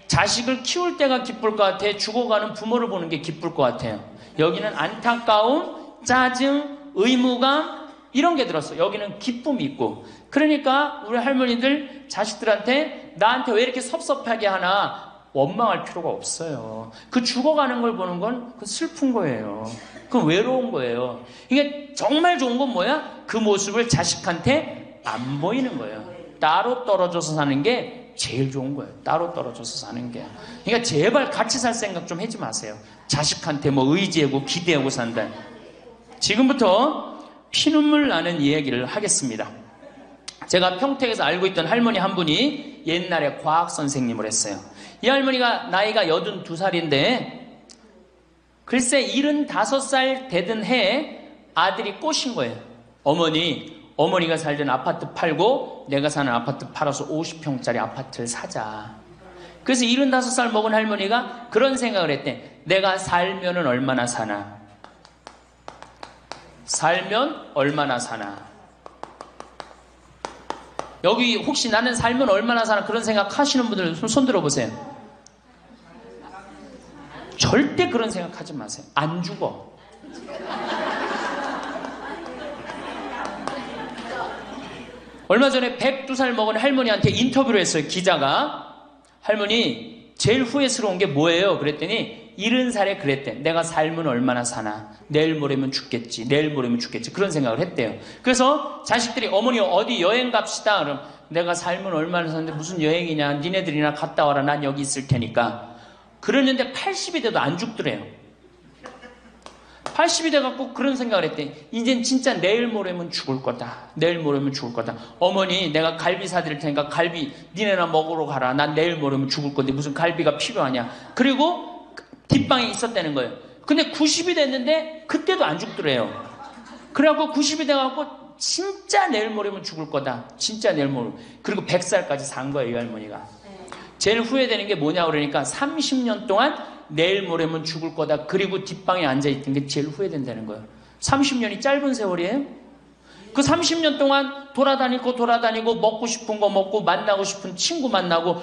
자식을 키울 때가 기쁠 것 같아? 죽어가는 부모를 보는 게 기쁠 것 같아요? 여기는 안타까움, 짜증, 의무감 이런 게 들었어. 여기는 기쁨이 있고. 그러니까 우리 할머니들 자식들한테 나한테 왜 이렇게 섭섭하게 하나 원망할 필요가 없어요. 그 죽어가는 걸 보는 건 그 슬픈 거예요. 그 외로운 거예요. 이게 정말 좋은 건 뭐야? 그 모습을 자식한테 안 보이는 거예요. 따로 떨어져서 사는 게 제일 좋은 거예요. 따로 떨어져서 사는 게. 그러니까 제발 같이 살 생각 좀 하지 마세요. 자식한테 뭐 의지하고 기대하고 산다. 지금부터 피눈물 나는 이야기를 하겠습니다. 제가 평택에서 알고 있던 할머니 한 분이 옛날에 과학 선생님을 했어요. 이 할머니가 나이가 82살인데 글쎄 75살 되던 해에 아들이 꼬신 거예요. 어머니 어머니가 살던 아파트 팔고 내가 사는 아파트 팔아서 50평짜리 아파트를 사자. 그래서 75살 먹은 할머니가 그런 생각을 했대. 내가 살면은 얼마나 사나? 살면 얼마나 사나? 여기 혹시 나는 살면 얼마나 사나 그런 생각 하시는 분들 손 들어보세요. 절대 그런 생각 하지 마세요. 안 죽어. 얼마 전에 102살 먹은 할머니한테 인터뷰를 했어요. 기자가. 할머니 제일 후회스러운 게 뭐예요? 그랬더니 70살에 그랬대. 내가 살면 얼마나 사나? 내일 모레면 죽겠지. 내일 모레면 죽겠지. 그런 생각을 했대요. 그래서 자식들이 어머니 어디 여행 갑시다. 그럼 내가 살면 얼마나 사는데 무슨 여행이냐. 니네들이나 갔다 와라. 난 여기 있을 테니까. 그러는데 80이 돼도 안 죽더래요. 80이 돼갖고 그런 생각을 했대. 이젠 진짜 내일 모레면 죽을 거다. 내일 모레면 죽을 거다. 어머니 내가 갈비 사드릴 테니까 갈비 니네나 먹으러 가라. 난 내일 모레면 죽을 건데 무슨 갈비가 필요하냐. 그리고 뒷방에 있었다는 거예요. 근데 90이 됐는데 그때도 안 죽더래요. 그래갖고 90이 돼갖고 진짜 내일 모레면 죽을 거다. 진짜 내일 모레. 그리고 100살까지 산 거예요. 이 할머니가. 제일 후회되는 게 뭐냐 그러니까 30년 동안 내일 모레면 죽을 거다. 그리고 뒷방에 앉아있던 게 제일 후회된다는 거예요. 30년이 짧은 세월이에요? 그 30년 동안 돌아다니고 먹고 싶은 거 먹고 만나고 싶은 친구 만나고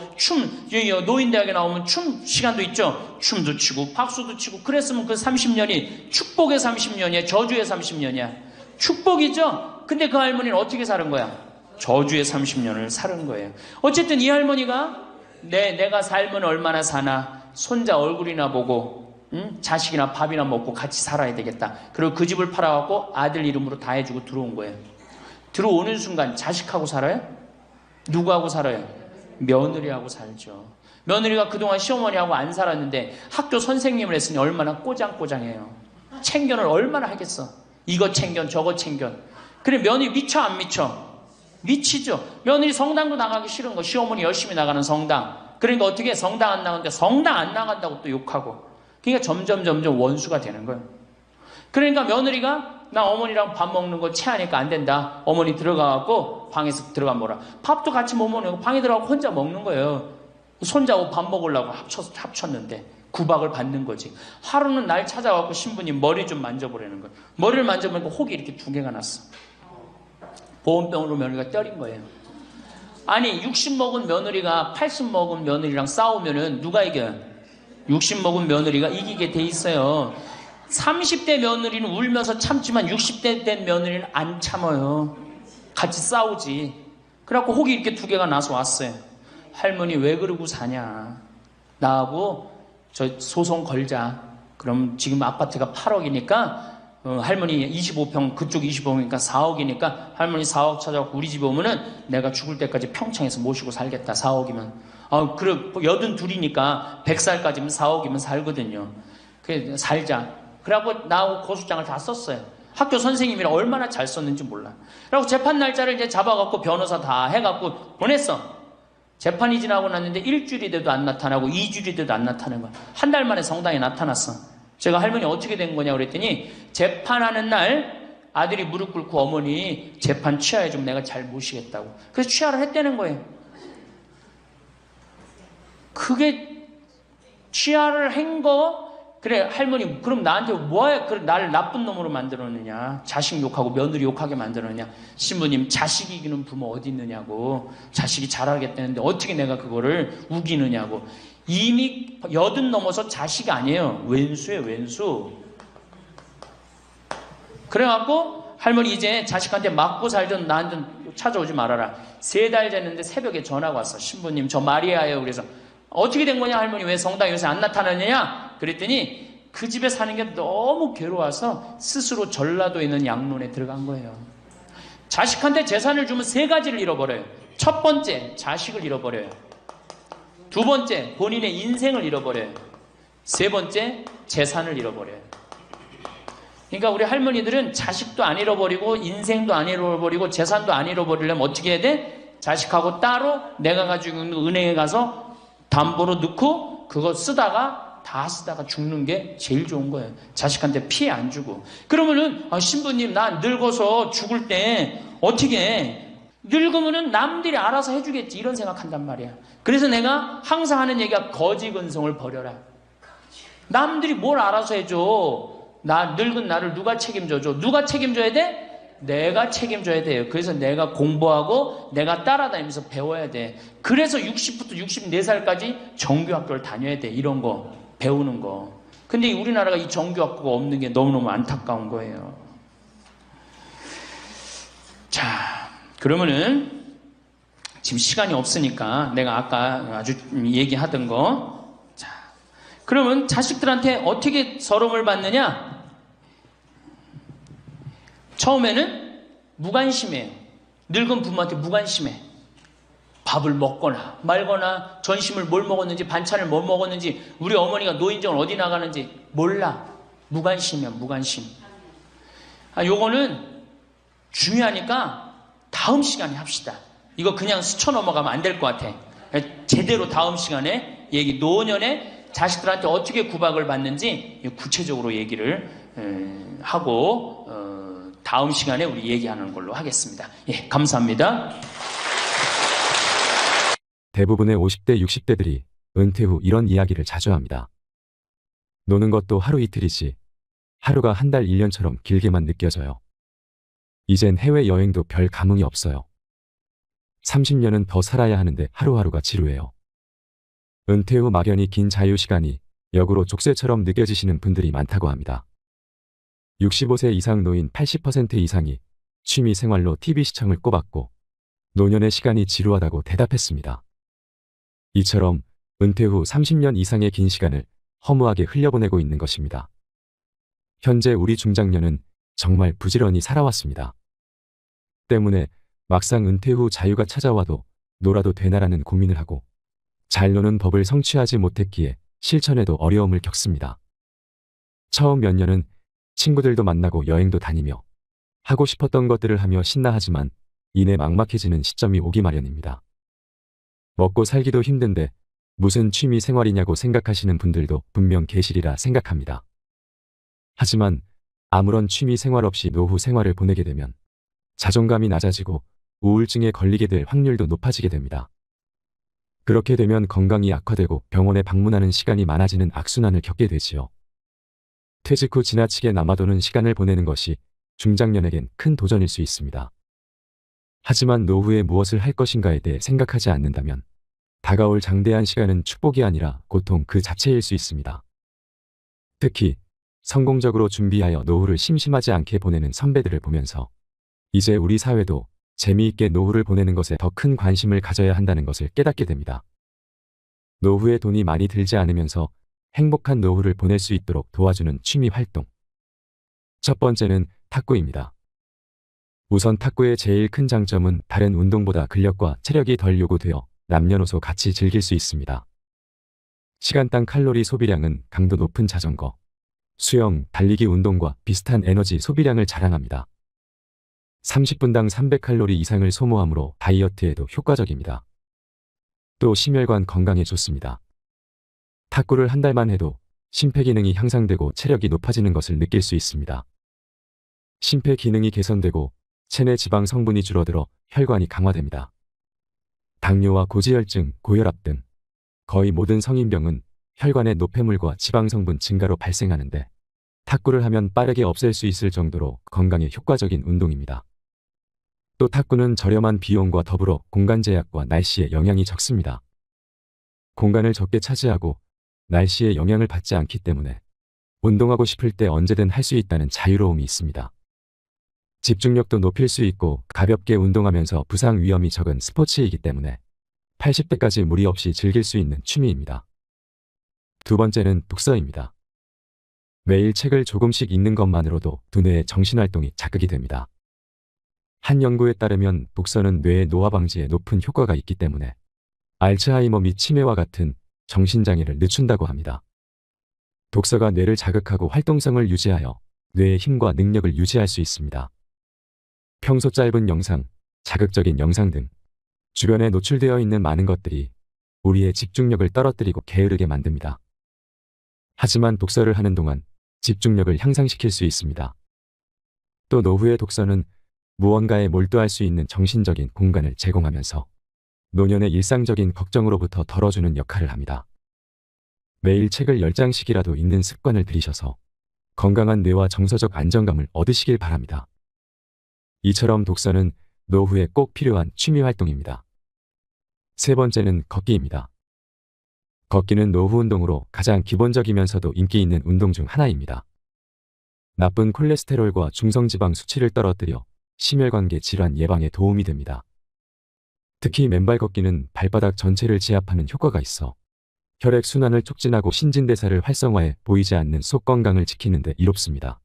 노인대학에 나오면 춤 시간도 있죠. 춤도 추고 박수도 치고 그랬으면 그 30년이 축복의 30년이야. 저주의 30년이야. 축복이죠. 근데 그 할머니는 어떻게 사는 거야? 저주의 30년을 사는 거예요. 어쨌든 이 할머니가 내가 살면 얼마나 사나 손자 얼굴이나 보고 자식이나 밥이나 먹고 같이 살아야 되겠다. 그리고 그 집을 팔아갖고 아들 이름으로 다 해주고 들어온 거예요. 들어오는 순간 자식하고 살아요? 누구하고 살아요? 며느리하고 살죠. 며느리가 그동안 시어머니하고 안 살았는데 학교 선생님을 했으니 얼마나 꼬장꼬장해요. 챙견을 얼마나 하겠어. 이거 챙견 저거 챙견. 그래 며느리 미쳐 안 미쳐? 미치죠. 며느리 성당도 나가기 싫은 거. 시어머니 열심히 나가는 성당. 그러니까 어떻게 성당 안 나가는데 성당 안 나간다고 또 욕하고. 그러니까 점점 원수가 되는 거예요. 그러니까 며느리가 나 어머니랑 밥 먹는 거 체하니까 안 된다. 어머니 들어가갖고 방에서 들어가 먹어라. 밥도 같이 못 먹는 거 방에 들어가고 혼자 먹는 거예요. 손자하고 밥 먹으려고 합쳤는데 구박을 받는 거지. 하루는 날 찾아갖고 신부님 머리 좀 만져보라는 거예요. 머리를 만져보니까 혹이 이렇게 2개가 났어. 보온병으로 며느리가 때린 거예요. 아니 60 먹은 며느리가 80 먹은 며느리랑 싸우면은 누가 이겨요? 60 먹은 며느리가 이기게 돼 있어요. 30대 며느리는 울면서 참지만 60대 된 며느리는 안 참아요. 같이 싸우지. 그래갖고 혹이 이렇게 2개가 나서 왔어요. 할머니 왜 그러고 사냐. 나하고 저 소송 걸자. 그럼 지금 아파트가 8억이니까 할머니 25평 그쪽 25평이니까 4억이니까 할머니 4억 찾아갖고 우리 집에 오면은 내가 죽을 때까지 평창에서 모시고 살겠다. 4억이면 그래 82이니까 100살까지면 4억이면 살거든요. 그래 살자. 그래갖고 나하고 고소장을 다 썼어요. 학교 선생님이라 얼마나 잘 썼는지 몰라. 그래갖고 재판 날짜를 이제 잡아갖고 변호사 다 해갖고 보냈어. 재판이 지나고 났는데 1주일이 돼도 안 나타나고 2주일이 돼도 안 나타나는 거야. 한 달 만에 성당에 나타났어. 제가 할머니 어떻게 된 거냐 그랬더니 재판하는 날 아들이 무릎 꿇고 어머니 재판 취하해 좀 내가 잘 모시겠다고. 그래서 취하를 했다는 거예요. 그게 취하를 한 거. 그래 할머니 그럼 나한테 뭐야 그래 나를 나쁜 놈으로 만들었느냐. 자식 욕하고 며느리 욕하게 만들었느냐. 신부님 자식 이기는 부모 어디 있느냐고. 자식이 잘하겠다는데 어떻게 내가 그거를 우기느냐고. 이미 80 넘어서 자식이 아니에요. 왼수예요, 왼수. 그래갖고 할머니 이제 자식한테 맞고 살던 나한테 찾아오지 말아라. 3달 됐는데 새벽에 전화가 왔어. 신부님 저 마리아예요. 그래서 어떻게 된 거냐 할머니 왜 성당 요새 안 나타나느냐 그랬더니 그 집에 사는 게 너무 괴로워서 스스로 전라도에 있는 양론에 들어간 거예요. 자식한테 재산을 주면 3가지를 잃어버려요. 첫 번째 자식을 잃어버려요. 2번째 본인의 인생을 잃어버려요. 3번째 재산을 잃어버려요. 그러니까 우리 할머니들은 자식도 안 잃어버리고 인생도 안 잃어버리고 재산도 안 잃어버리려면 어떻게 해야 돼? 자식하고 따로 내가 가지고 있는 은행에 가서 담보로 넣고 그거 다 쓰다가 죽는 게 제일 좋은 거예요. 자식한테 피해 안 주고. 그러면은 신부님 나 늙어서 죽을 때 어떻게 해? 늙으면은 남들이 알아서 해주겠지 이런 생각한단 말이야. 그래서 내가 항상 하는 얘기가 거지 근성을 버려라. 남들이 뭘 알아서 해줘. 늙은 나를 누가 책임져줘? 누가 책임져야 돼? 내가 책임져야 돼요. 그래서 내가 공부하고 내가 따라다니면서 배워야 돼. 그래서 60부터 64살까지 정규학교를 다녀야 돼. 이런 거 배우는 거. 근데 우리나라가 이 정규학교가 없는 게 너무너무 안타까운 거예요. 자, 그러면은 지금 시간이 없으니까 내가 아까 아주 얘기하던 거. 자, 그러면 자식들한테 어떻게 서름을 받느냐? 처음에는 무관심해요. 늙은 부모한테 무관심해. 밥을 먹거나 말거나 전심을 뭘 먹었는지 반찬을 뭘 먹었는지 우리 어머니가 노인정을 어디 나가는지 몰라. 무관심이야, 무관심. 요거는 중요하니까 다음 시간에 합시다. 이거 그냥 스쳐 넘어가면 안 될 것 같아. 제대로 다음 시간에 노년에 자식들한테 어떻게 구박을 받는지 구체적으로 얘기를 하고 다음 시간에 우리 얘기하는 걸로 하겠습니다. 예, 감사합니다. 대부분의 50대, 60대들이 은퇴 후 이런 이야기를 자주 합니다. 노는 것도 하루 이틀이지 하루가 한 달, 1년처럼 길게만 느껴져요. 이젠 해외여행도 별 감흥이 없어요. 30년은 더 살아야 하는데 하루하루가 지루해요. 은퇴 후 막연히 긴 자유시간이 역으로 족쇄처럼 느껴지시는 분들이 많다고 합니다. 65세 이상 노인 80% 이상이 취미 생활로 TV 시청을 꼽았고 노년의 시간이 지루하다고 대답했습니다. 이처럼 은퇴 후 30년 이상의 긴 시간을 허무하게 흘려보내고 있는 것입니다. 현재 우리 중장년은 정말 부지런히 살아왔습니다. 때문에 막상 은퇴 후 자유가 찾아와도 놀아도 되나라는 고민을 하고 잘 노는 법을 성취하지 못했기에 실천에도 어려움을 겪습니다. 처음 몇 년은 친구들도 만나고 여행도 다니며 하고 싶었던 것들을 하며 신나하지만 이내 막막해지는 시점이 오기 마련입니다. 먹고 살기도 힘든데 무슨 취미 생활이냐고 생각하시는 분들도 분명 계시리라 생각합니다. 하지만 아무런 취미 생활 없이 노후 생활을 보내게 되면 자존감이 낮아지고 우울증에 걸리게 될 확률도 높아지게 됩니다. 그렇게 되면 건강이 악화되고 병원에 방문하는 시간이 많아지는 악순환을 겪게 되지요. 퇴직 후 지나치게 남아도는 시간을 보내는 것이 중장년에겐 큰 도전일 수 있습니다. 하지만 노후에 무엇을 할 것인가에 대해 생각하지 않는다면 다가올 장대한 시간은 축복이 아니라 고통 그 자체일 수 있습니다. 특히 성공적으로 준비하여 노후를 심심하지 않게 보내는 선배들을 보면서 이제 우리 사회도 재미있게 노후를 보내는 것에 더 큰 관심을 가져야 한다는 것을 깨닫게 됩니다. 노후에 돈이 많이 들지 않으면서 행복한 노후를 보낼 수 있도록 도와주는 취미 활동. 첫 번째는 탁구입니다. 우선 탁구의 제일 큰 장점은 다른 운동보다 근력과 체력이 덜 요구되어 남녀노소 같이 즐길 수 있습니다. 시간당 칼로리 소비량은 강도 높은 자전거, 수영, 달리기 운동과 비슷한 에너지 소비량을 자랑합니다. 30분당 300칼로리 이상을 소모하므로 다이어트에도 효과적입니다. 또 심혈관 건강에 좋습니다. 탁구를 한 달만 해도 심폐기능이 향상되고 체력이 높아지는 것을 느낄 수 있습니다. 심폐기능이 개선되고 체내 지방 성분이 줄어들어 혈관이 강화됩니다. 당뇨와 고지혈증, 고혈압 등 거의 모든 성인병은 혈관의 노폐물과 지방 성분 증가로 발생하는데 탁구를 하면 빠르게 없앨 수 있을 정도로 건강에 효과적인 운동입니다. 또 탁구는 저렴한 비용과 더불어 공간 제약과 날씨에 영향이 적습니다. 공간을 적게 차지하고 날씨에 영향을 받지 않기 때문에 운동하고 싶을 때 언제든 할 수 있다는 자유로움이 있습니다. 집중력도 높일 수 있고 가볍게 운동하면서 부상 위험이 적은 스포츠이기 때문에 80대까지 무리 없이 즐길 수 있는 취미입니다. 두 번째는 독서입니다. 매일 책을 조금씩 읽는 것만으로도 두뇌의 정신활동이 자극이 됩니다. 한 연구에 따르면 독서는 뇌의 노화 방지에 높은 효과가 있기 때문에 알츠하이머 및 치매와 같은 정신장애를 늦춘다고 합니다. 독서가 뇌를 자극하고 활동성을 유지하여 뇌의 힘과 능력을 유지할 수 있습니다. 평소 짧은 영상, 자극적인 영상 등 주변에 노출되어 있는 많은 것들이 우리의 집중력을 떨어뜨리고 게으르게 만듭니다. 하지만 독서를 하는 동안 집중력을 향상시킬 수 있습니다. 또 노후의 독서는 무언가에 몰두할 수 있는 정신적인 공간을 제공하면서 노년의 일상적인 걱정으로부터 덜어주는 역할을 합니다. 매일 책을 10장씩이라도 읽는 습관을 들이셔서 건강한 뇌와 정서적 안정감을 얻으시길 바랍니다. 이처럼 독서는 노후에 꼭 필요한 취미 활동입니다. 세 번째는 걷기입니다. 걷기는 노후 운동으로 가장 기본적이면서도 인기 있는 운동 중 하나입니다. 나쁜 콜레스테롤과 중성지방 수치를 떨어뜨려 심혈관계 질환 예방에 도움이 됩니다. 특히 맨발 걷기는 발바닥 전체를 지압하는 효과가 있어 혈액순환을 촉진하고 신진대사를 활성화해 보이지 않는 속 건강을 지키는 데 이롭습니다.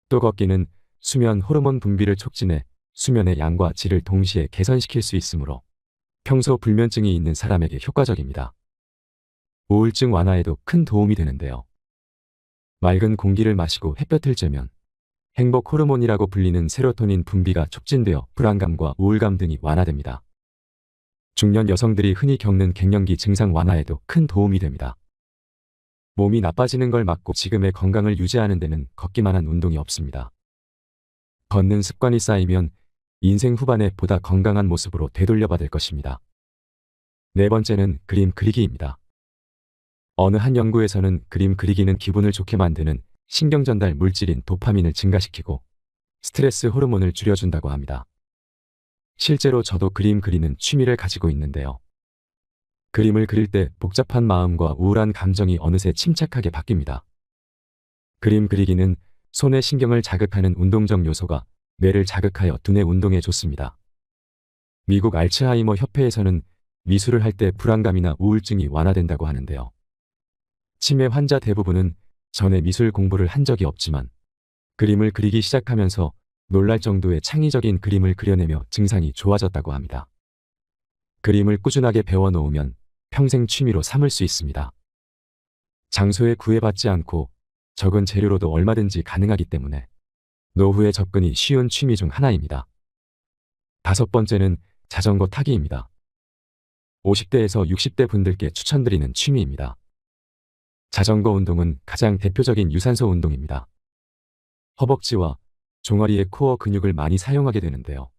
또 걷기는 수면 호르몬 분비를 촉진해 수면의 양과 질을 동시에 개선시킬 수 있으므로 평소 불면증이 있는 사람에게 효과적입니다. 우울증 완화에도 큰 도움이 되는데요. 맑은 공기를 마시고 햇볕을 쬐면 행복 호르몬이라고 불리는 세로토닌 분비가 촉진되어 불안감과 우울감 등이 완화됩니다. 중년 여성들이 흔히 겪는 갱년기 증상 완화에도 큰 도움이 됩니다. 몸이 나빠지는 걸 막고 지금의 건강을 유지하는 데는 걷기만한 운동이 없습니다. 걷는 습관이 쌓이면 인생 후반에 보다 건강한 모습으로 되돌려받을 것입니다. 네 번째는 그림 그리기입니다. 어느 한 연구에서는 그림 그리기는 기분을 좋게 만드는 신경전달 물질인 도파민을 증가시키고 스트레스 호르몬을 줄여준다고 합니다. 실제로 저도 그림 그리는 취미를 가지고 있는데요. 그림을 그릴 때 복잡한 마음과 우울한 감정이 어느새 침착하게 바뀝니다. 그림 그리기는 손의 신경을 자극하는 운동적 요소가 뇌를 자극하여 두뇌 운동에 좋습니다. 미국 알츠하이머 협회에서는 미술을 할 때 불안감이나 우울증이 완화된다고 하는데요. 치매 환자 대부분은 전에 미술 공부를 한 적이 없지만 그림을 그리기 시작하면서 놀랄 정도의 창의적인 그림을 그려내며 증상이 좋아졌다고 합니다. 그림을 꾸준하게 배워놓으면 평생 취미로 삼을 수 있습니다. 장소에 구애받지 않고 적은 재료로도 얼마든지 가능하기 때문에 노후에 접근이 쉬운 취미 중 하나입니다. 다섯 번째는 자전거 타기입니다. 50대에서 60대 분들께 추천드리는 취미입니다. 자전거 운동은 가장 대표적인 유산소 운동입니다. 허벅지와 종아리의 코어 근육을 많이 사용하게 되는데요.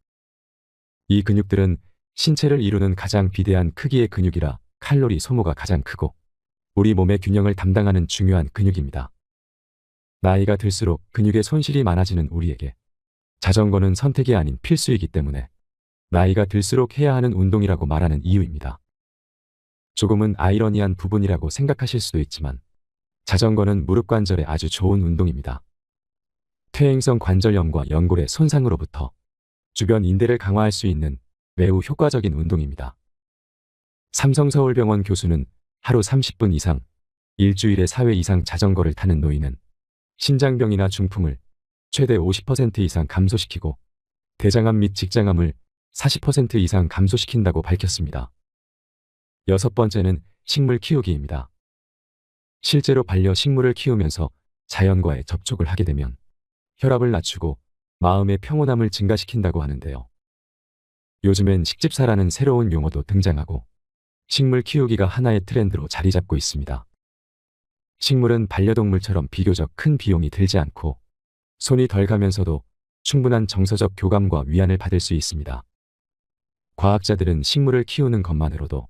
이 근육들은 신체를 이루는 가장 비대한 크기의 근육이라 칼로리 소모가 가장 크고 우리 몸의 균형을 담당하는 중요한 근육입니다. 나이가 들수록 근육의 손실이 많아지는 우리에게 자전거는 선택이 아닌 필수이기 때문에 나이가 들수록 해야 하는 운동이라고 말하는 이유입니다. 조금은 아이러니한 부분이라고 생각하실 수도 있지만 자전거는 무릎 관절에 아주 좋은 운동입니다. 퇴행성 관절염과 연골의 손상으로부터 주변 인대를 강화할 수 있는 매우 효과적인 운동입니다. 삼성서울병원 교수는 하루 30분 이상, 일주일에 4회 이상 자전거를 타는 노인은 신장병이나 중풍을 최대 50% 이상 감소시키고 대장암 및 직장암을 40% 이상 감소시킨다고 밝혔습니다. 여섯 번째는 식물 키우기입니다. 실제로 반려식물을 키우면서 자연과의 접촉을 하게 되면 혈압을 낮추고 마음의 평온함을 증가시킨다고 하는데요. 요즘엔 식집사라는 새로운 용어도 등장하고 식물 키우기가 하나의 트렌드로 자리 잡고 있습니다. 식물은 반려동물처럼 비교적 큰 비용이 들지 않고 손이 덜 가면서도 충분한 정서적 교감과 위안을 받을 수 있습니다. 과학자들은 식물을 키우는 것만으로도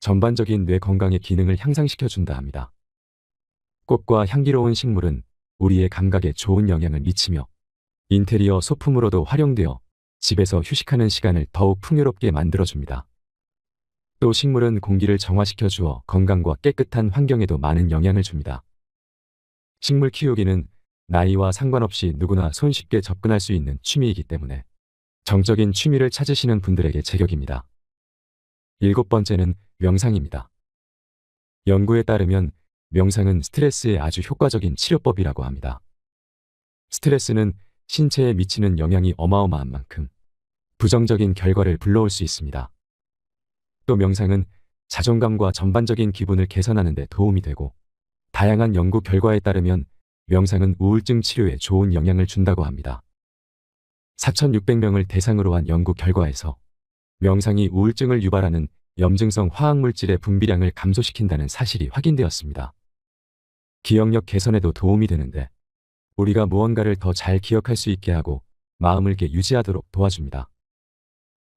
전반적인 뇌 건강의 기능을 향상시켜준다 합니다. 꽃과 향기로운 식물은 우리의 감각에 좋은 영향을 미치며 인테리어 소품으로도 활용되어 집에서 휴식하는 시간을 더욱 풍요롭게 만들어줍니다. 또 식물은 공기를 정화시켜 주어 건강과 깨끗한 환경에도 많은 영향을 줍니다. 식물 키우기는 나이와 상관없이 누구나 손쉽게 접근할 수 있는 취미이기 때문에 정적인 취미를 찾으시는 분들에게 제격입니다. 일곱 번째는 명상입니다. 연구에 따르면 명상은 스트레스에 아주 효과적인 치료법이라고 합니다. 스트레스는 신체에 미치는 영향이 어마어마한 만큼 부정적인 결과를 불러올 수 있습니다. 또 명상은 자존감과 전반적인 기분을 개선하는 데 도움이 되고 다양한 연구 결과에 따르면 명상은 우울증 치료에 좋은 영향을 준다고 합니다. 4,600명을 대상으로 한 연구 결과에서 명상이 우울증을 유발하는 염증성 화학물질의 분비량을 감소시킨다는 사실이 확인되었습니다. 기억력 개선에도 도움이 되는데 우리가 무언가를 더 잘 기억할 수 있게 하고 마음을 유지하도록 도와줍니다.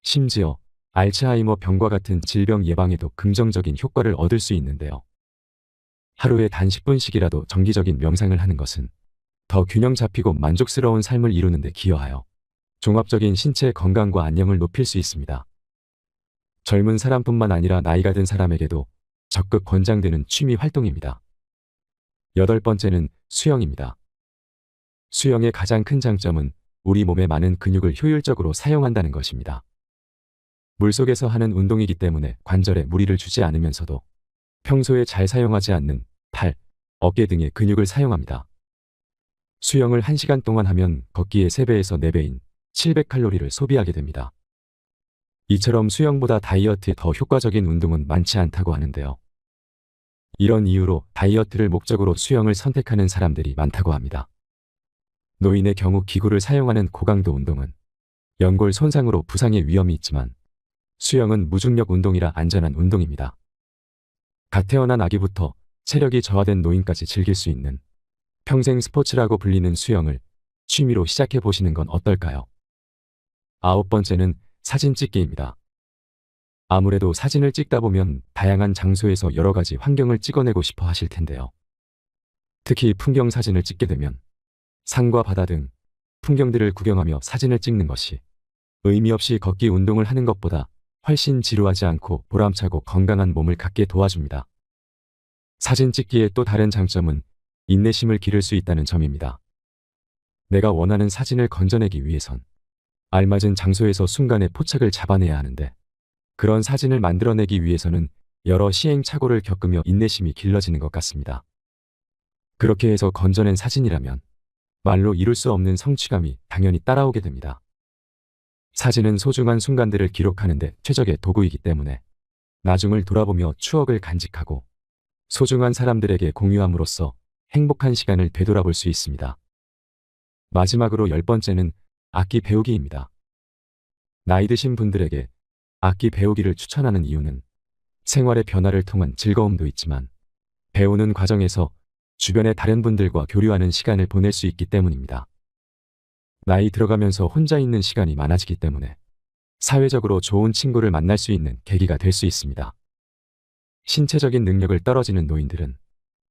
심지어 알츠하이머 병과 같은 질병 예방에도 긍정적인 효과를 얻을 수 있는데요. 하루에 단 10분씩이라도 정기적인 명상을 하는 것은 더 균형 잡히고 만족스러운 삶을 이루는 데 기여하여 종합적인 신체 건강과 안녕을 높일 수 있습니다. 젊은 사람뿐만 아니라 나이가 든 사람에게도 적극 권장되는 취미 활동입니다. 8번째는 수영입니다. 수영의 가장 큰 장점은 우리 몸의 많은 근육을 효율적으로 사용한다는 것입니다. 물속에서 하는 운동이기 때문에 관절에 무리를 주지 않으면서도 평소에 잘 사용하지 않는 팔, 어깨 등의 근육을 사용합니다. 수영을 1시간 동안 하면 걷기의 3배에서 4배인 700칼로리를 소비하게 됩니다. 이처럼 수영보다 다이어트에 더 효과적인 운동은 많지 않다고 하는데요. 이런 이유로 다이어트를 목적으로 수영을 선택하는 사람들이 많다고 합니다. 노인의 경우 기구를 사용하는 고강도 운동은 연골 손상으로 부상의 위험이 있지만 수영은 무중력 운동이라 안전한 운동입니다. 갓 태어난 아기부터 체력이 저하된 노인까지 즐길 수 있는 평생 스포츠라고 불리는 수영을 취미로 시작해 보시는 건 어떨까요? 9번째는 사진 찍기입니다. 아무래도 사진을 찍다 보면 다양한 장소에서 여러 가지 환경을 찍어내고 싶어 하실 텐데요. 특히 풍경 사진을 찍게 되면 산과 바다 등 풍경들을 구경하며 사진을 찍는 것이 의미 없이 걷기 운동을 하는 것보다 훨씬 지루하지 않고 보람차고 건강한 몸을 갖게 도와줍니다. 사진 찍기의 또 다른 장점은 인내심을 기를 수 있다는 점입니다. 내가 원하는 사진을 건져내기 위해선 알맞은 장소에서 순간의 포착을 잡아내야 하는데 그런 사진을 만들어내기 위해서는 여러 시행착오를 겪으며 인내심이 길러지는 것 같습니다. 그렇게 해서 건져낸 사진이라면 말로 이룰 수 없는 성취감이 당연히 따라오게 됩니다. 사진은 소중한 순간들을 기록하는 데 최적의 도구이기 때문에 나중을 돌아보며 추억을 간직하고 소중한 사람들에게 공유함으로써 행복한 시간을 되돌아볼 수 있습니다. 마지막으로 10번째는 악기 배우기입니다. 나이 드신 분들에게 악기 배우기를 추천하는 이유는 생활의 변화를 통한 즐거움도 있지만 배우는 과정에서 주변의 다른 분들과 교류하는 시간을 보낼 수 있기 때문입니다. 나이 들어가면서 혼자 있는 시간이 많아지기 때문에 사회적으로 좋은 친구를 만날 수 있는 계기가 될 수 있습니다. 신체적인 능력을 떨어지는 노인들은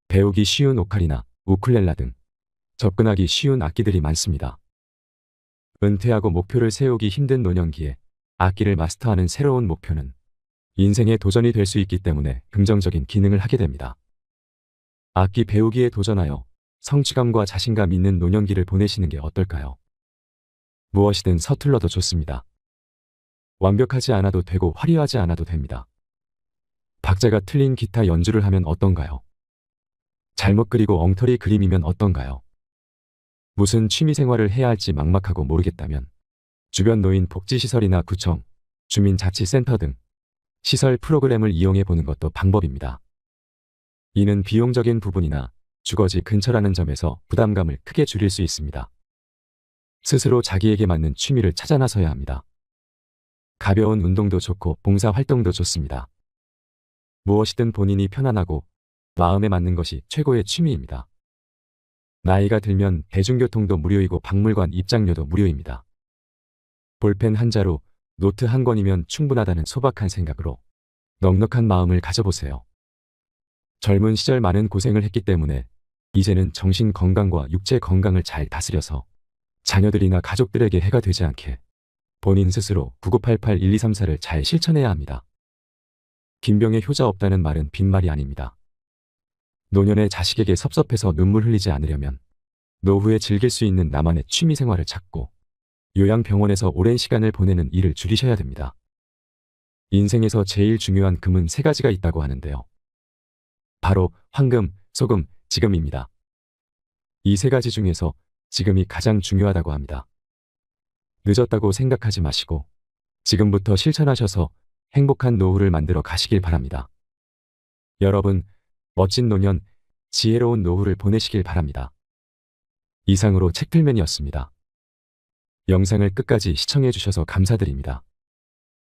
배우기 쉬운 오카리나 우쿨렐라 등 접근하기 쉬운 악기들이 많습니다. 은퇴하고 목표를 세우기 힘든 노년기에 악기를 마스터하는 새로운 목표는 인생의 도전이 될 수 있기 때문에 긍정적인 기능을 하게 됩니다. 악기 배우기에 도전하여 성취감과 자신감 있는 노년기를 보내시는 게 어떨까요? 무엇이든 서툴러도 좋습니다. 완벽하지 않아도 되고 화려하지 않아도 됩니다. 박자가 틀린 기타 연주를 하면 어떤가요? 잘못 그리고 엉터리 그림이면 어떤가요? 무슨 취미생활을 해야 할지 막막하고 모르겠다면 주변 노인 복지시설이나 구청, 주민자치센터 등 시설 프로그램을 이용해 보는 것도 방법입니다. 이는 비용적인 부분이나 주거지 근처라는 점에서 부담감을 크게 줄일 수 있습니다. 스스로 자기에게 맞는 취미를 찾아 나서야 합니다. 가벼운 운동도 좋고 봉사활동도 좋습니다. 무엇이든 본인이 편안하고 마음에 맞는 것이 최고의 취미입니다. 나이가 들면 대중교통도 무료이고 박물관 입장료도 무료입니다. 볼펜 한 자루, 노트 한 권이면 충분하다는 소박한 생각으로 넉넉한 마음을 가져보세요. 젊은 시절 많은 고생을 했기 때문에 이제는 정신 건강과 육체 건강을 잘 다스려서 자녀들이나 가족들에게 해가 되지 않게 본인 스스로 9988-1234를 잘 실천해야 합니다. 김병의 효자 없다는 말은 빈말이 아닙니다. 노년에 자식에게 섭섭해서 눈물 흘리지 않으려면 노후에 즐길 수 있는 나만의 취미생활을 찾고 요양병원에서 오랜 시간을 보내는 일을 줄이셔야 됩니다. 인생에서 제일 중요한 금은 3가지가 있다고 하는데요. 바로 황금, 소금, 지금입니다. 이 3가지 중에서 지금이 가장 중요하다고 합니다. 늦었다고 생각하지 마시고 지금부터 실천하셔서 행복한 노후를 만들어 가시길 바랍니다. 여러분, 멋진 노년, 지혜로운 노후를 보내시길 바랍니다. 이상으로 책필맨이었습니다. 영상을 끝까지 시청해 주셔서 감사드립니다.